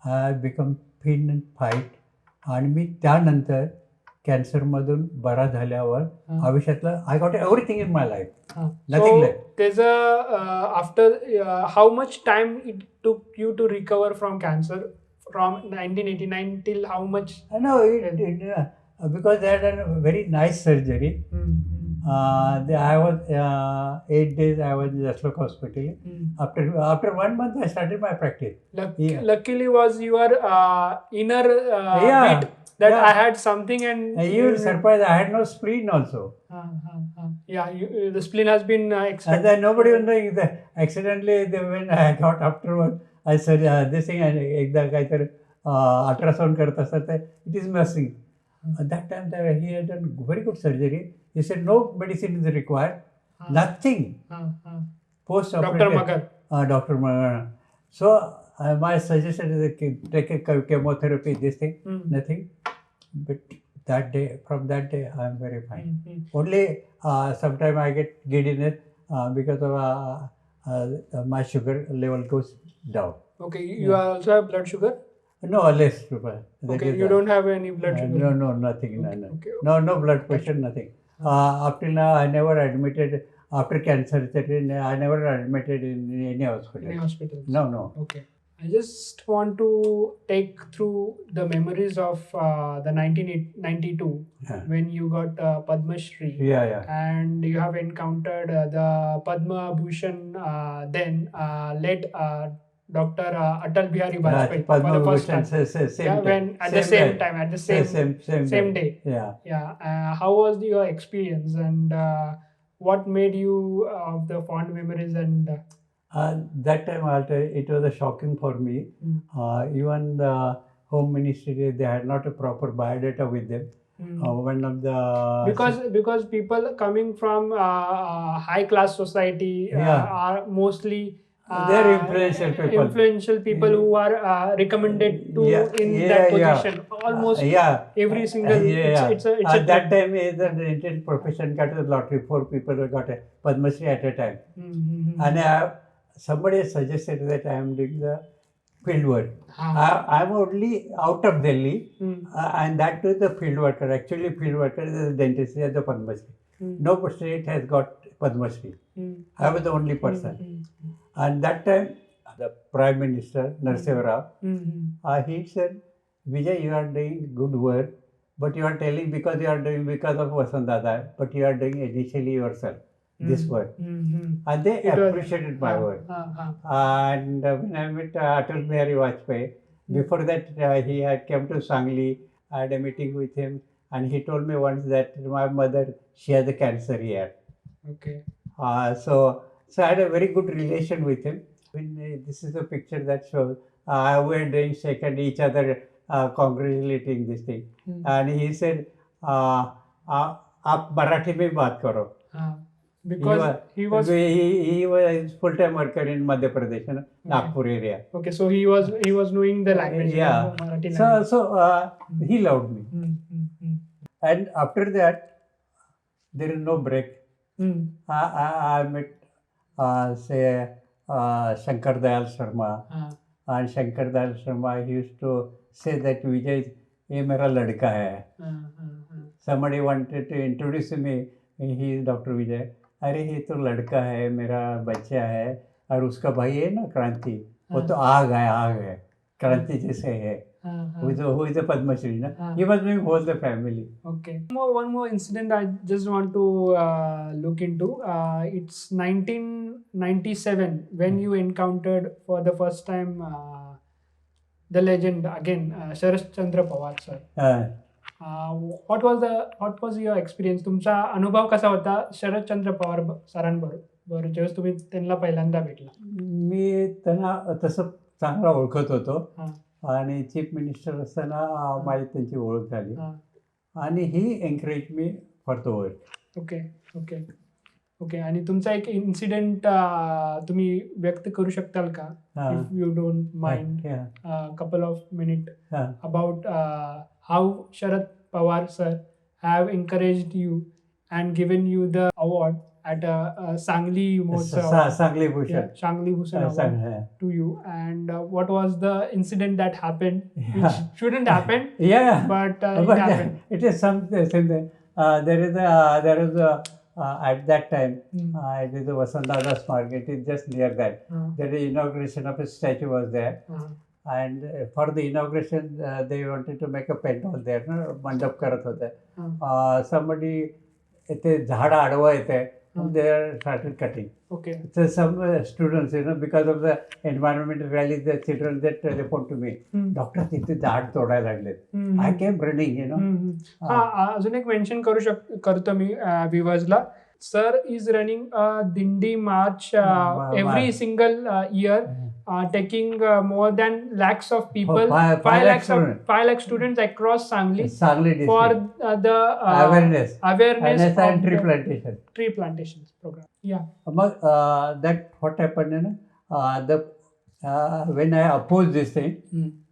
I become fit and fight. आणि मी त्यानंतर कॅन्सर मधून बरा झाल्यावर आयुष्यातलं I got everything in my life. Nothing left. There's after how much time it took you to recover from cancer from 1989 till how much? No, because they had done a very nice surgery. I was 8 days. I was in Jaslok Hospital. After 1 month, I started my practice. Luckily, was your inner bit that I had something, and you were surprised. I had no spleen also. Yeah, the spleen has been extracted. And then nobody was knowing that accidentally when I got afterward, I said this thing and एकदा काहीतरी ultrasound करत असतात it is missing. At that time he had done very good surgery. He said no medicine is required. Nothing. Post-operative. Dr. Magar. So my suggestion is take a chemotherapy, this thing, nothing. But from that day, I am very fine. Only sometimes I get giddiness because of my sugar level goes down. Okay, you also have blood sugar? No, less. Okay, you don't have any blood sugar? No, nothing. Okay. No blood pressure, nothing. Up till now, I never admitted, after cancer, I never admitted in any hospital. Any hospital? No. Okay. I just want to take through the memories of the 1992 when you got Padmashri. Yeah. And you have encountered the Padma Bhushan then late Dr. Atal Bihari Vajpayee for the first time. At the same day. Yeah. How was your experience, and what made you of the fond memories and? That time it was a shocking for me. Even the Home Ministry, they had not a proper biodata with them. One of the because people coming from high class society are mostly they're influential people who are recommended to that position. Almost every single. It's at that time, the dental profession got a lottery. 4 people got a Padmashri at a time, and somebody suggested that I am doing the field work. I am only out of Delhi, and that too the field worker. Actually, field worker is the dentist at the Padmashri. No state has got Padmashri. I was the only person. And that time, the Prime Minister, Narasimha Rao, he said, Vijay, you are doing good work, but you are telling because you are doing because of Vasant Dada, but you are doing initially yourself. This work. And they appreciated my work. And when I met Atal Bihari Vajpayee, before that he had come to Sangli. I had a meeting with him, and he told me once that my mother, she has a cancer here. Okay. So I had a very good relation with him. This is a picture that shows we were doing second each other, congratulating this thing. And he said, आप मराठी में बात करो. Because he was full-time worker in Madhya Pradesh, Nagpur area. Okay, so he was knowing the language. Yeah. Marathi language. So he loved me. And after that, there is no break. I met, Shankar Dayal Sharma. And Shankar Dayal Sharma, he used to say that Vijay, ye mera ladka hai. Somebody wanted to introduce me. He is Dr. Vijay. अरे ये तो लड़का है, मेरा बच्चा है, और उसका भाई है ना क्रांति, वो तो आग है, क्रांति जैसे है. Who is a Padmashri, na? He was doing whole the family. Okay. One more incident I just want to look into. It's 1997 when you encountered for the first time the legend again, Sharat Chandra Pawar sir. What was your experience? तुमचा अनुभव कसा होता शरद चंद्र पवार सरांबरोबर जेव्हा तुम्ही त्यांना पहिल्यांदा भेटला? मी त्यांना तसं चांगला ओळखत होतो आणि चीफ मिनिस्टर असताना माझी त्यांची ओळख झाली आणि he encourage me for the work. Okay okay okay. आणि तुमचा एक इन्सिडेंट तुम्ही व्यक्त करू शकताल का, if you don't mind, couple of minutes about how Sharad Pawar sir have encouraged you and given you the award at Sangli Bhushan award to you, and what was the incident that happened, which shouldn't happen, but it happened. It is something. There is a at that time, it is the Vasantada's market. It is just near that. There is inauguration of a statue was there. And for the inauguration, they wanted to make a penthouse there, mandap karat hote. Somebody, इथे झाड आडवा येते, they started cutting. Okay. So some students, because of the environmental rally, the children that report to me, Doctor, तिथे झाड तोडायला लागलेत. I came running, अजून एक मेन्शन करतो मी व्ह्युअर्सला. Sir is running a Dindi march every single year, taking more than lakhs of people, 5 lakh students across Sangli for the awareness and tree plantations program. Yeah. That what happened, when I opposed this thing,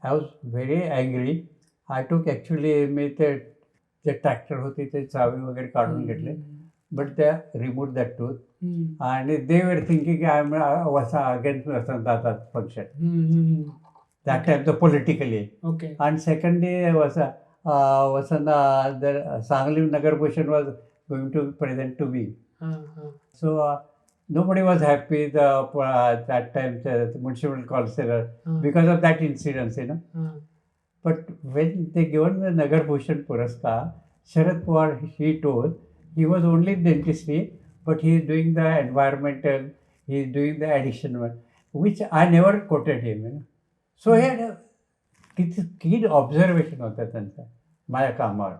I was very angry. I took actually the tractor होती ते चावी वगैरे काढून घेतले. But they removed that tooth, and they were thinking I was against Vasantada's function. That time, the politically. Okay. And second day was the Sangli Nagar Bhushan was going to present to me. So nobody was happy. That time the municipal councillor because of that incident, But when they given the Nagar Bhushan Puraskar, Sharad Pawar, he told. He was only dentistry, but he is doing the environmental, he is doing the addiction work, which I never quoted him. So he had a keen observation होता त्यांचा माझ्या कामावर.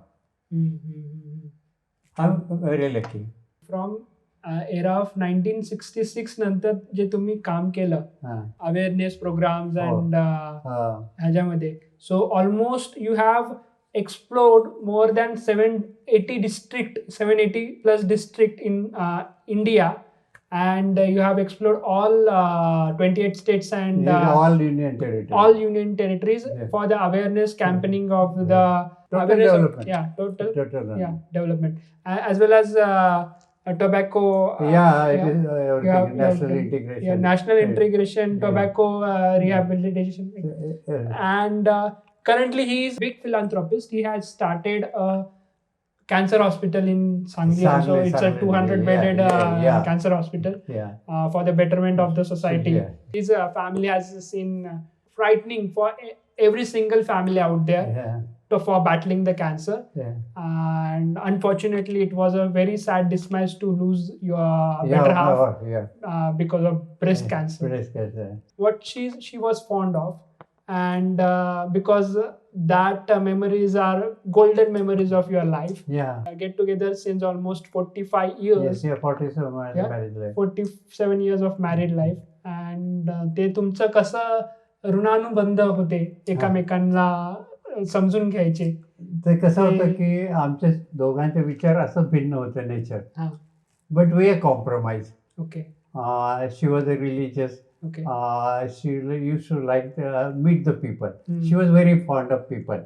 I'm very lucky. From era of 1966 नंतर जे तुम्ही काम केलं awareness programmes and ह्याच्यामध्ये, so almost you have explored more than 780 plus district in India, and you have explored all 28 states and all union territories for the awareness campaigning of the total development. Development, as well as tobacco. National integration, tobacco rehabilitation, and currently, he is a big philanthropist. He has started a cancer hospital in Sangli. Also, it's a 200-bedded cancer hospital for the betterment of the society. His family has seen frightening for every single family out there for battling the cancer. And unfortunately, it was a very sad demise to lose your better half because of breast cancer. What she was fond of. And because that memories are golden memories of your life. Get together since almost 45 years. 47 years of married life. And ते तुमचं कसं ऋणानुबंध होते, एकामेकांना समजून घ्यायचे. ते कसं होतं की आमचे दोघांचे विचार असं भिन्न होते nature. but we compromised. Okay. She was a religious. Okay. She used to like meet the people. Hmm. She was very fond of people.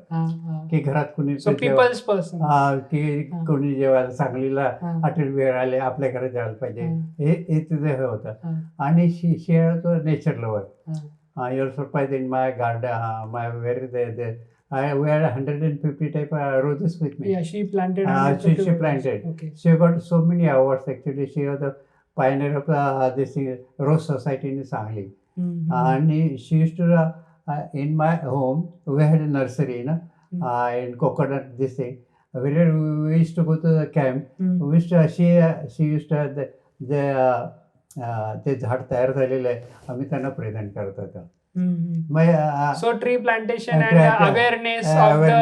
की घरात कुणी So people's person. की कोणी जेवायला सांगलीला हा. अटल बिहारी आले आपल्या घरात जेवायला पाहिजे हे तिचं हे होतं. हा. आणि she was a nature lover. हा. You're surprised in my garden, my where there. We had 150 type of roses with me. Yeah, she planted. She planted. Okay. She got so many awards actually. She was the pioneer of this Rose Society in Sangli. Mm-hmm. And she used to, in my home, we had a nursery, in coconut, this thing. We used to go to the camp. We used to, she used to have ते झाड तयार झालेलं आहे आम्ही त्यांना present करत होतो. So tree plantation and awareness of the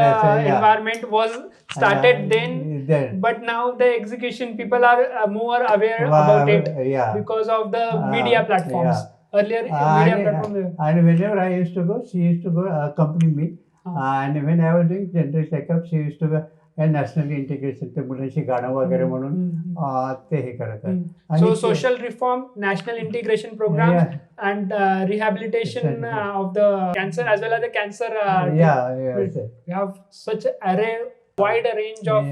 environment was started then, but now the execution people are more aware about it because of the media platforms. Earlier media platforms. And whenever I used to go, she used to go accompany me. And when I was doing general checkup, she used to go national integration ते मुलांशी गाणं वगैरे म्हणून ते हे करतात. So social reform, national integration program, and rehabilitation of the cancer as well as the cancer. We have such wide range of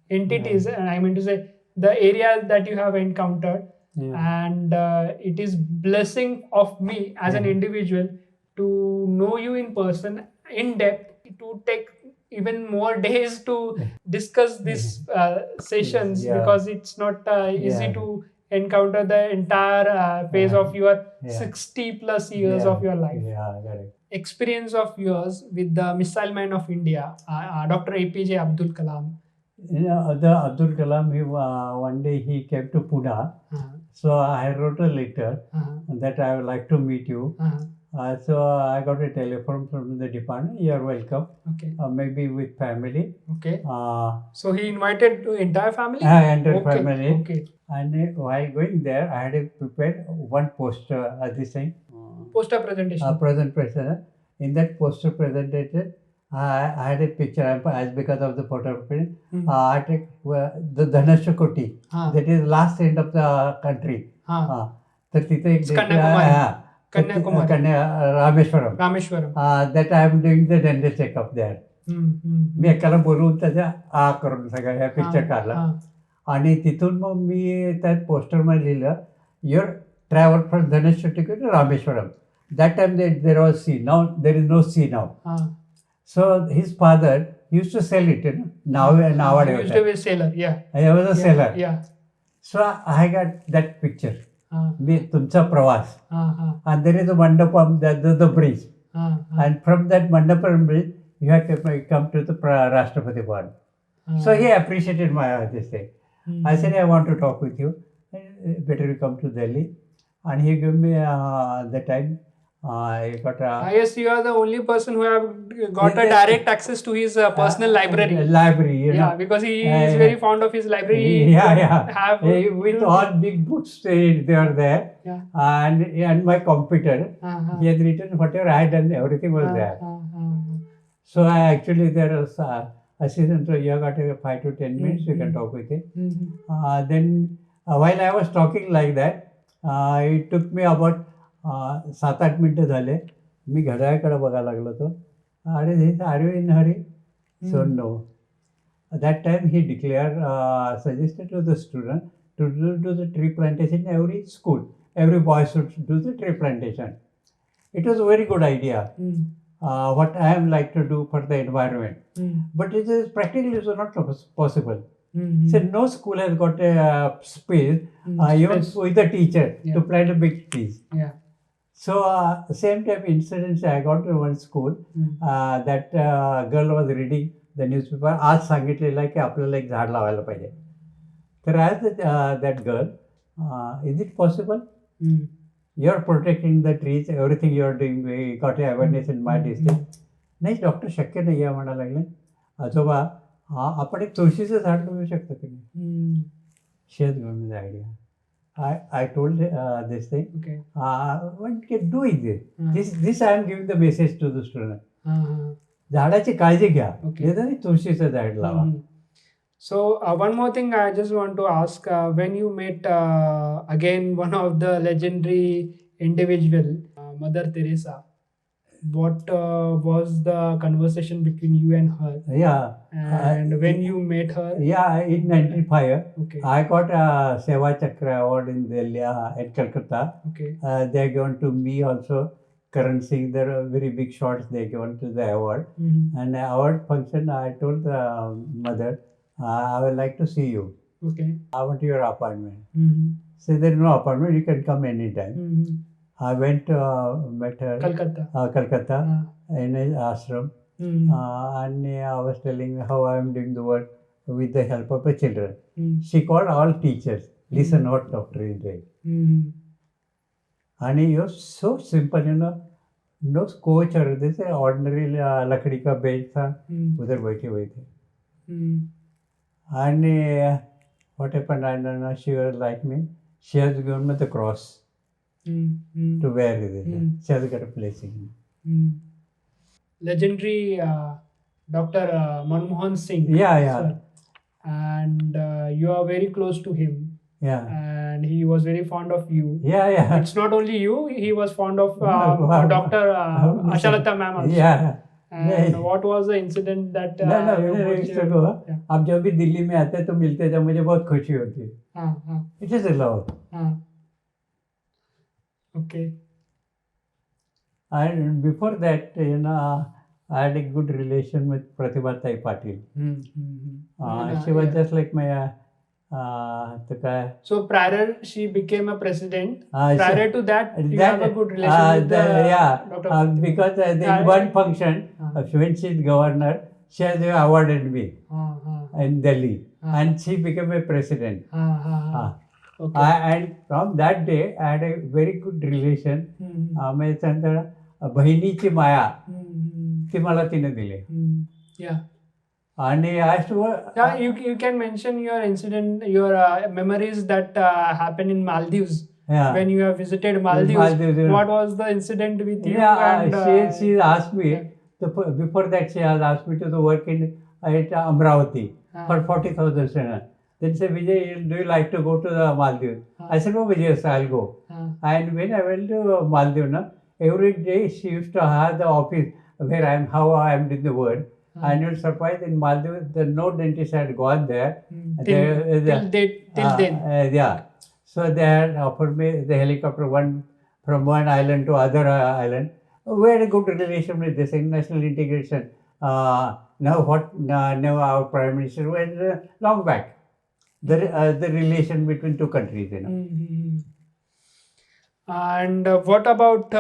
entities, and I mean to say the areas that you have encountered, and it is blessing of me as an individual to know you in person, in depth, to take even more days to discuss these sessions because it's not easy to encounter the entire phase of your 60 plus years of your life. Experience of yours with the missile man of India, Dr. APJ Abdul Kalam. The Abdul Kalam, one day he came to Pune. So I wrote a letter that I would like to meet you. So I got a telephone from the department. You are welcome. Okay. Maybe with family. Okay. So he invited the entire family? Entire family. Okay. And while going there, I had prepared one poster, this thing. Poster presentation. Presentation. In that poster presentation, I had a picture. As because of the photography, I take the Dhanashakoti. That is last end of the country. Rameshwaram. That I am doing the dental checkup there. मी एकाला बोलवून त्याच्या करून सगळं ह्या picture काढला आणि तिथून मग मी त्यात पोस्टरमध्ये लिहिलं your travel from Dhaneshwar to Rameshwaram. That time there was sea. नाव देर इज नो सी नाव. So his father used to sell it, nowadays. He used to be a seller, He was a seller. So I got that picture. Me, tumcha pravas. And there is a mandapam, the bridge. And from that mandapam bridge, you have to come to the Rashtrapati Bhavan. So he appreciated my this thing. I said, I want to talk with you. Better you come to Delhi. And he gave me the time. I got yes, you are the only person who have got a direct access to his personal library. Because he is very fond of his library. With all big books, they are there. And my computer, he has written whatever I had done, everything was there. So I actually there was assistant. So you got 5 to 10 minutes. You can talk with him. Then while I was talking like that, it took me about 7-8 मिनिटं झाले. मी घड्याळाकडे बघायला लागलो तो. अरे are you in hurry? So no. That time he declared, suggested to the student to do the tree plantation in every school. Every boy should do the tree plantation. It was a very good idea. What I am like to do for the environment. But it is practically it was not possible. So no school has got a space, even with the teacher, to plant a big trees. So same time incidents, I got to one school, that girl was reading the newspaper. आज सांगितलेलं आहे की आपल्याला एक झाड लावायला पाहिजे. तर I asked that girl, is it possible? You are protecting the trees, everything you are doing, we got awareness in my district. नाही डॉक्टर शक्य नाही आहे म्हणायला लागले. आजोबा आपण एक तुळशीचं झाड लावू शकतो की नाही? She has given me the idea. I told this thing. One can do it. This I am giving the message to the student. झाडाची काळजी घ्या. तुळशीचं झाड लावा. So one more thing I just want to ask: when you met again one of the legendary individual, Mother Teresa, what was the conversation between you and her? Yeah. And when you met her? Yeah, in 95, Okay. I got a Seva Chakra award in Delhi, at Calcutta. Okay. They given to me also. Karan Singh, there are very big shots they given to the award. Mhm. And the award function, I told the mother, I would like to see you. Okay. I want your appointment. Mhm. Say there is no appointment, you can come anytime. Mhm. I went met her Calcutta in his ashram. And I was telling how I am doing the work with the help of the children. She called all teachers, listen what doctor is doing. And he was so simple, no coach or this ordinary लकड़ी का bench था, उधर बैठे हुए थे. And what happened, I don't know, she was like me. She has given me the cross to wear it. She has got a blessing. Legendary Dr. Manmohan Singh. Yeah. Sir. And you are very close to him. Yeah. And he was very fond of you. Yeah. It's not only you, he was fond of Dr. Ashalata ma'am also. Yeah. And what was the incident that आप जब भी दिल्ली में आते हैं तो मिलते जब मुझे बहुत खुशी होती है. It is a love. Okay. And before that, I had a good relation with Pratibha Tai Patil. She was just like my so prior she became a president. Prior to that, you have a good relation with Dr. Because in one function, when she is governor, she has awarded me in Delhi, and she became a president. Okay. And from that day, I had a very good relation. बहिणीची माया ती मला तिने दिली. And as to you can mention your incident, your memories that happened in Maldives. When you have visited Maldives, what was the incident with you? And she asked me before that she has asked me to work in at Amravati for 40,000 sena. Then said, Vijay, do you like to go to the Maldives? I said, oh Vijay, I'll go. And when I went to Maldives, every day she used to have the office where how I am doing the work. And you're surprised in Maldives, no dentist had gone there. Till then. Yeah. So they had offered me the helicopter from one island to other island. We had a good relation with this international integration. Now our Prime Minister went long back. The relation between two countries, And what about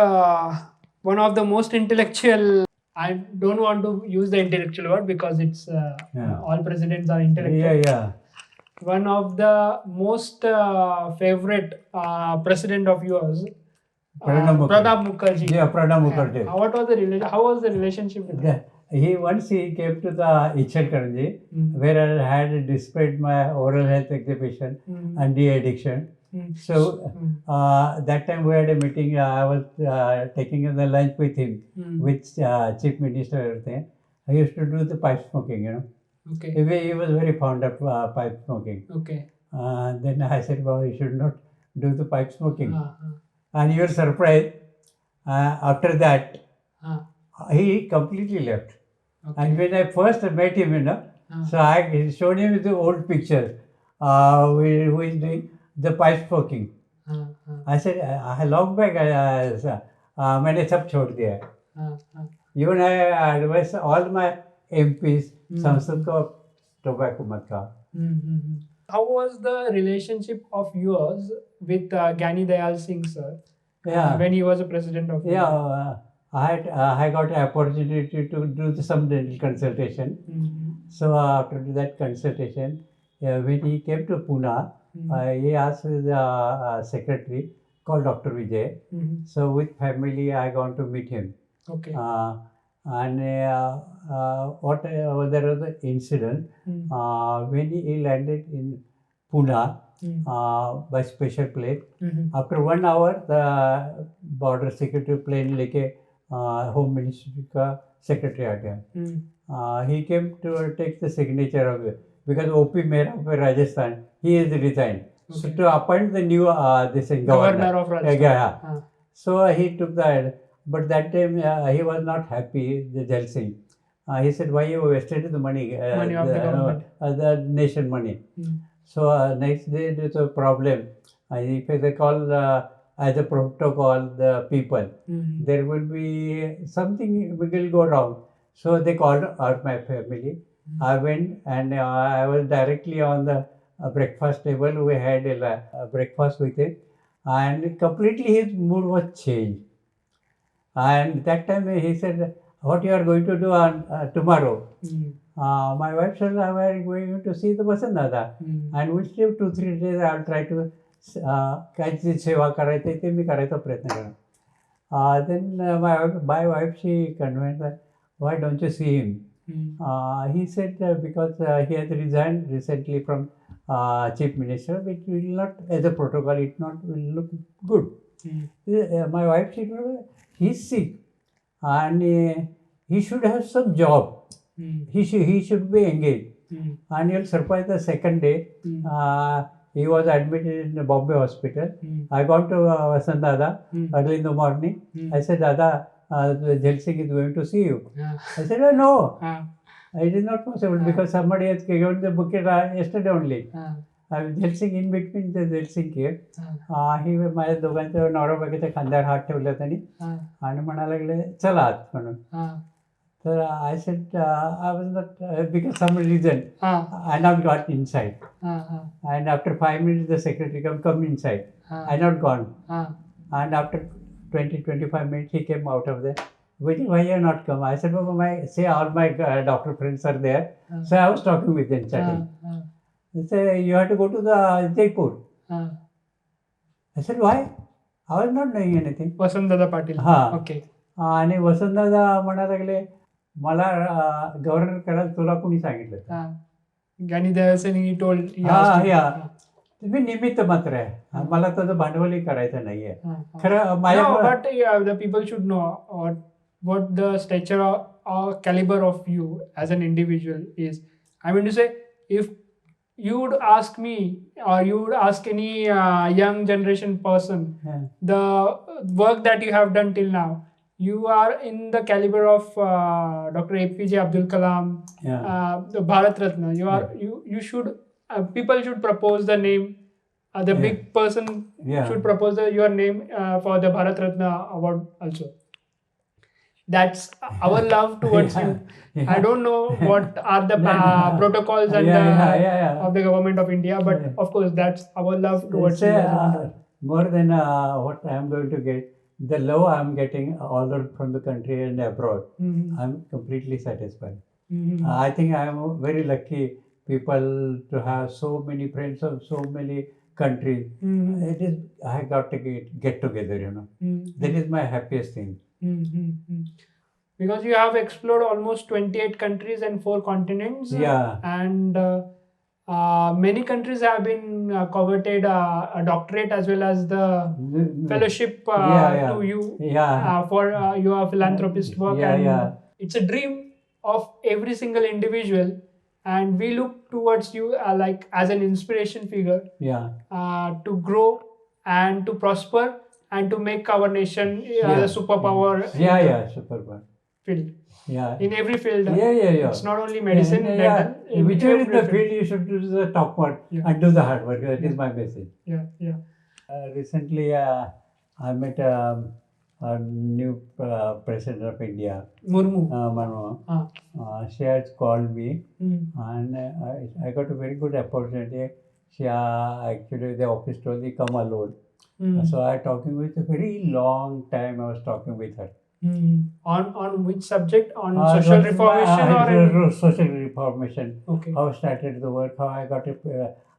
one of the most intellectual? I don't want to use the intellectual word because it's all presidents are intellectual. Yeah. One of the most favorite president of yours, Pranab Mukherjee. Yeah, Pranab Mukherjee. What was the relation? How was the relationship with him? He came to the Ichalkaranji, where I had displayed my oral health exhibition and de-addiction. So that time we had a meeting. I was taking the lunch with him, with Chief Minister and everything. I used to do the pipe smoking, Okay. He was very fond of pipe smoking. Okay. Then I said, well, you should not do the pipe smoking. And you were surprised. After that, he completely left. Okay. And when I first met him, so I showed him the old pictures who is doing the pipe smoking. I said, long back, मैंने सब छोड़ दिया है. Even I advise all my MPs, संसद को tobacco मत खाओ. How was the relationship of yours with Gyani Dayal Singh, sir? When he was a president of India? I got an opportunity to do some dental consultation. So after that consultation, when he came to Pune, he asked his secretary called Dr. Vijay. So with family, I gone to meet him. Okay. And there was an incident when he landed in Pune by special plane. After 1 hour, the border security plane लेके Home Ministry का secretary आ गया. He came to take the signature of it. because OP Mehra of Rajasthan, he has resigned. So to appoint the new this Governor of Rajasthan. Yeah. So he took that, but that time he was not happy, the Jal Singh. He said, why you wasted the money, Money of the government. The nation money. So next day there was a problem. If they call as a protocol the people, there will be something will go wrong. So they called out my family. I went and I was directly on the breakfast table. We had a breakfast with him, and completely his mood was changed. And that time he said, what you are going to do on tomorrow? My wife said, I am going to see the Vasan Dada. And which 2-3 days I will try to काय जी सेवा करायची ते मी करायचा प्रयत्न करणार. Then my wife, she convinced that, why don't you see him? He said because he has resigned recently from chief minister, which will not, as a protocol, it not will look good. My wife, she told, he's sick and he should have some job. He should be engaged. And you'll surprise the second day. He was admitted in the Bombay hospital. I got to Vasan Dada early in the morning. I said, Dada, Jal Singh is going to see you. I said, oh, no. It is not possible because somebody has given the bouquet yesterday only. Jal Singh in between the Jal Singh here. He माझ्या दोघांच्या नवरा बायकोच्या खांद्यावर हात ठेवला त्यांनी आणि म्हणायला लागले चला आत म्हणून. So I said, I was not, because some reason, I not got inside. And after 5 minutes, the secretary come inside. I not gone. And after 20-25 minutes, he came out of there. Why you not come? I said, all my doctor friends are there. So I was talking with them, chatting. They said, you have to go to the Jaipur. I said, why? I was not doing anything. Vasant Patil. Okay. आणि वसंतदादा म्हणायला लागले, मला governor करायला तुला कोणी सांगितलं? Gani told. तुम्ही निमित्त मात्र आहे, मला त्याचं भांडवलही करायचं नाहीये. खरं माझ्या but the people should know what the stature or caliber of you as an individual is. I mean to say, if you would ask me or you would ask any young generation person, the work that you have done till now, you are in the caliber of Dr. APJ Abdul Kalam, the Bharat Ratna. You should, people should propose the name, the big person should propose your name for the Bharat Ratna award also. That's our love towards you. I don't know what are the protocols and of the government of India, but of course that's our love towards you. More than what I am going to get, the love I am getting all from the country and abroad, I am completely satisfied. I think I am very lucky people to have so many friends of so many countries. It is, I got to get together, you know. That is my happiest thing. Because you have explored almost 28 countries and 4 continents. And many countries have been coveted a doctorate as well as the fellowship to you for your philanthropist work. It's a dream of every single individual, and we look towards you like as an inspiration figure to grow and to prosper and to make our nation a superpower. Superpower. Field. In every field. It's not only medicine. Whichever is the field, you should do the top work and do the hard work. That is my message. Recently, I met a new President of India, Murmu. She has called me, and I got a very good opportunity. She actually, the office told me, come alone. So I talking with a very long time. I was talking with her. On which subject? On social reformation or social reformation? Okay. How I started the work, how I got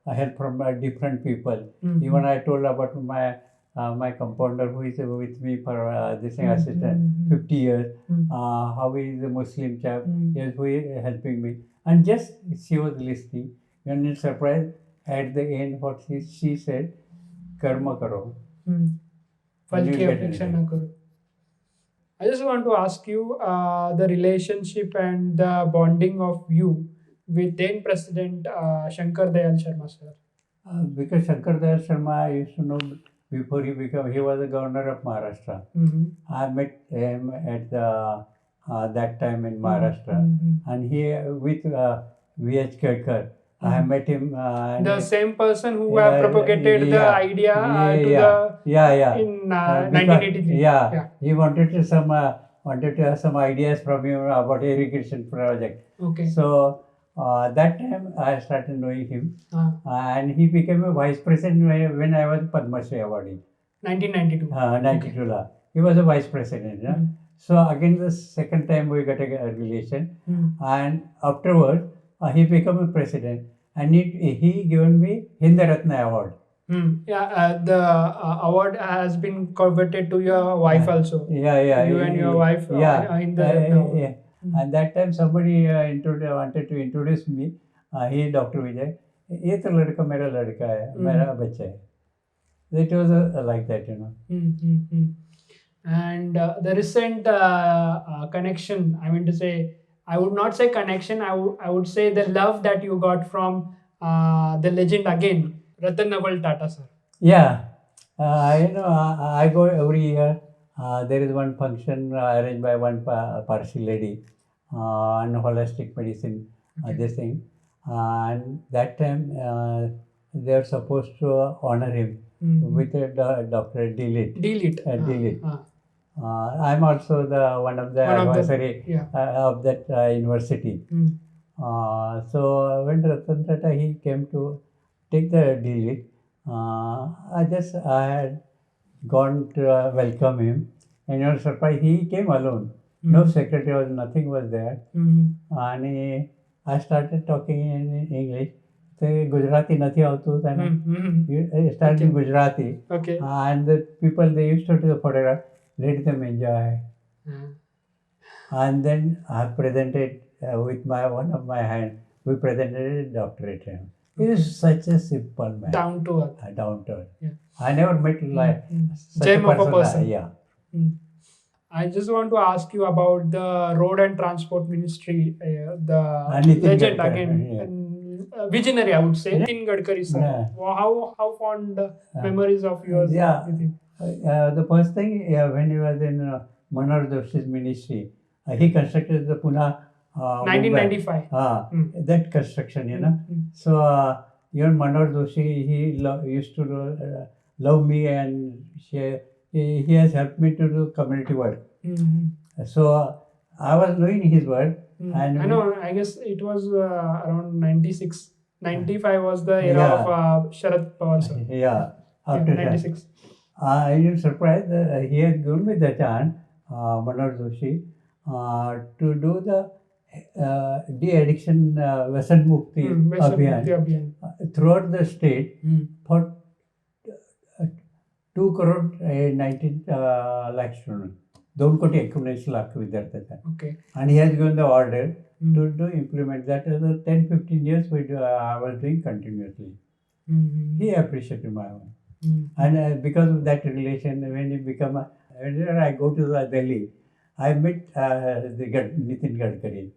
help from different people. Even I told about my compounder who is with me for this assistant 50 years. How he is a Muslim chap, who is helping me. And just she was listening. And it's surprised at the end what she said, karma karo. Fal ki apeksha na karo. I just want to ask you the relationship and the bonding of you with then President Shankar Dayal Sharma, sir? Because Shankar Dayal Sharma I used to know before he was the governor of Maharashtra. I met him at that time in Maharashtra, and he with V.H. Kedkar. I met him. The same person who have propagated the idea in 1983. He wanted to have some ideas from him about irrigation project. Okay. So that time I started knowing him, and he became a vice president when I was Padmashri awardee. 1992. 92 okay. He was a vice president. So again the second time we got a relation, and afterward he became a president, and he given me Hinda Ratna award. The award has been converted to your wife also. You and your wife. And that time somebody wanted to introduce me. He Dr. Vijay. ये तो लड़का मेरा लड़का है, मेरा बच्चा है. It was like that, And the recent connection, I mean to say, I would not say connection, I would say the love that you got from the legend again, Ratan Naval Tata, sir. I go every year. There is one function arranged by one Parsi lady on holistic medicine, this thing. And that time they are supposed to honor him with a doctorate. Delete. I'm also one of the advisory of that university. So when Ratan Tata he came to take the delete, I had gone to welcome him, and you know, surprised he came alone. No secretary was, nothing was there, and I started talking in English. So Gujarati nathi avtu tha. Started in Gujarati. Okay. And the people they used to do the photograph, let them enjoy. And then I presented with one of my hand. We presented a doctorate. He is such a simple man. Down to earth. Down to earth. I never met like such Gem a of a person. Yeah. I just want to ask you about the Road and Transport Ministry, the legend again, visionary, I would say, Nitin Gadkari sir. How fond memories of yours with him? The first thing, when he was in Manoj Joshi's ministry, he constructed the Pune 1995. That construction, So even Manoj Joshi, he used to love me, and he has helped me to do community work. So I was doing his work. And I know, I guess it was around 96. 95 was the era of Sharad Pawar sir. After 96. I am surprised that he has given me the chance, Manoj Joshi, to do the de-addiction Vasan Mukti Abhiyan throughout the state for 2 crore 19 lakh students. 2 कोटी 19 लाख विद्यार्थी. Okay. And he has given the order to implement that. 10-15 years I was doing continuously. He appreciated my work. And because of that relation, whenever I go to Delhi, I met Nitin Gadkari.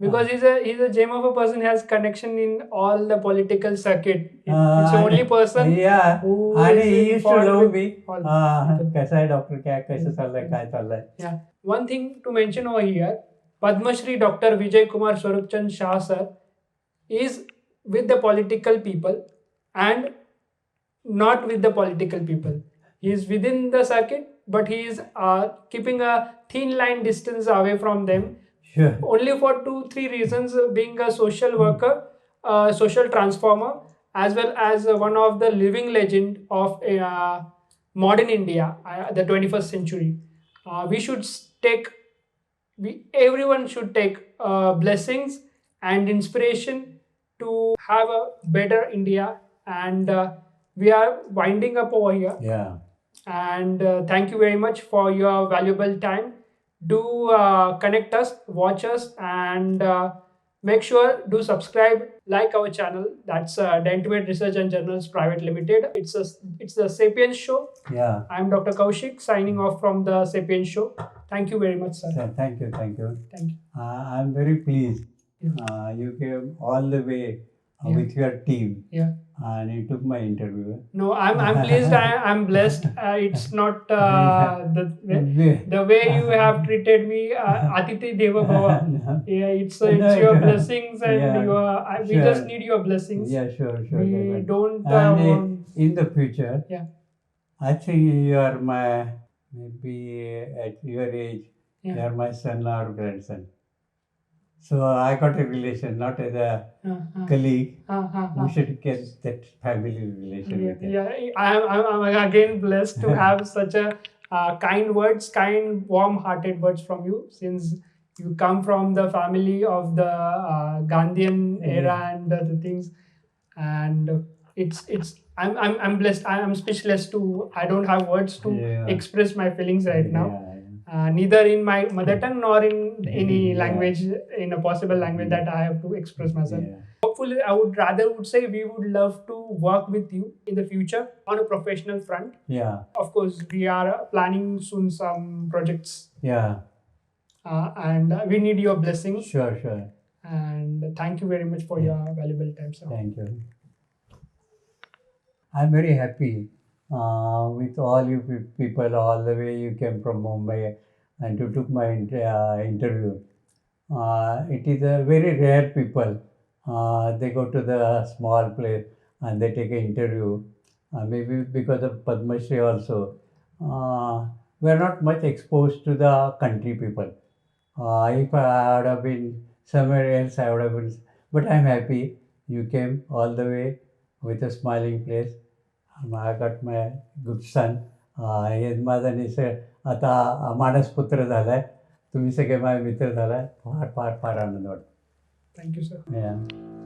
Because he's a gem of a person. He has connection in all the political circuit. It's the only person who and he used to love me. कैसा है doctor, क्या कैसे चल रहा है, क्या चल रहा है. One thing to mention over here, Padmashri Dr. Vijaykumar Swarupchand Shah sir is with the political people and not with the political people. He is within the circuit, but he is keeping a thin line distance away from them. Sure. Only for 2-3 reasons, being a social worker, social transformer, as well as one of the living legend of modern India, the 21st century. Everyone should take blessings and inspiration to have a better India, and we are winding up over here. And thank you very much for your valuable time. Do connect us, watch us, and make sure do subscribe, like our channel. That's Dentmed Research and Journals Private Limited. It's the Sapien Show. I'm Dr. Kaushik signing off from the Sapien Show. Thank you very much, sir. Thank you. Thank you. I'm very pleased You came all the way Yeah. with your team, Yeah. and you took my interview. No, I'm pleased. I'm blessed. It's not the way you have treated me, Atiti Deva Bhava. No. Yeah, it's No, your it- blessings, and yeah, we just sure. need your blessings. Yeah, sure, We definitely. don't And want. in the future, Yeah. I think you are my, maybe at your age, you Yeah. are my son or grandson. So I got a relation, not as a colleague. We should get that family relation with it. Yeah, I'm again blessed to have such a kind words, kind, warm-hearted words from you, since you come from the family of the Gandhian era and the things, and I'm blessed. I'm speechless to. I don't have words to Yeah. express my feelings right now. Yeah. Neither in my mother tongue nor in any Yeah. language, in a possible language that I have to express myself. Yeah. Hopefully, I would rather would say we would love to work with you in the future on a professional front. Yeah. Of course, we are planning soon some projects, Yeah. and we need your blessings. Sure, sure. And thank you very much for your valuable time, sir. Thank you. I'm very happy with all you people, all the way you came from Mumbai and you took my interview. It is a very rare people. They go to the small place and they take an interview. Maybe because of Padmashri also. We are not much exposed to the country people. If I would have been somewhere else, I would have been. But I'm happy you came all the way with a smiling face. I got my good son. हे माझा आता मानसपुत्र झालाय. तुम्ही सगळे माझे मित्र झालाय. फार फार फार आनंद वाटतो. Thank you, sir. Yeah.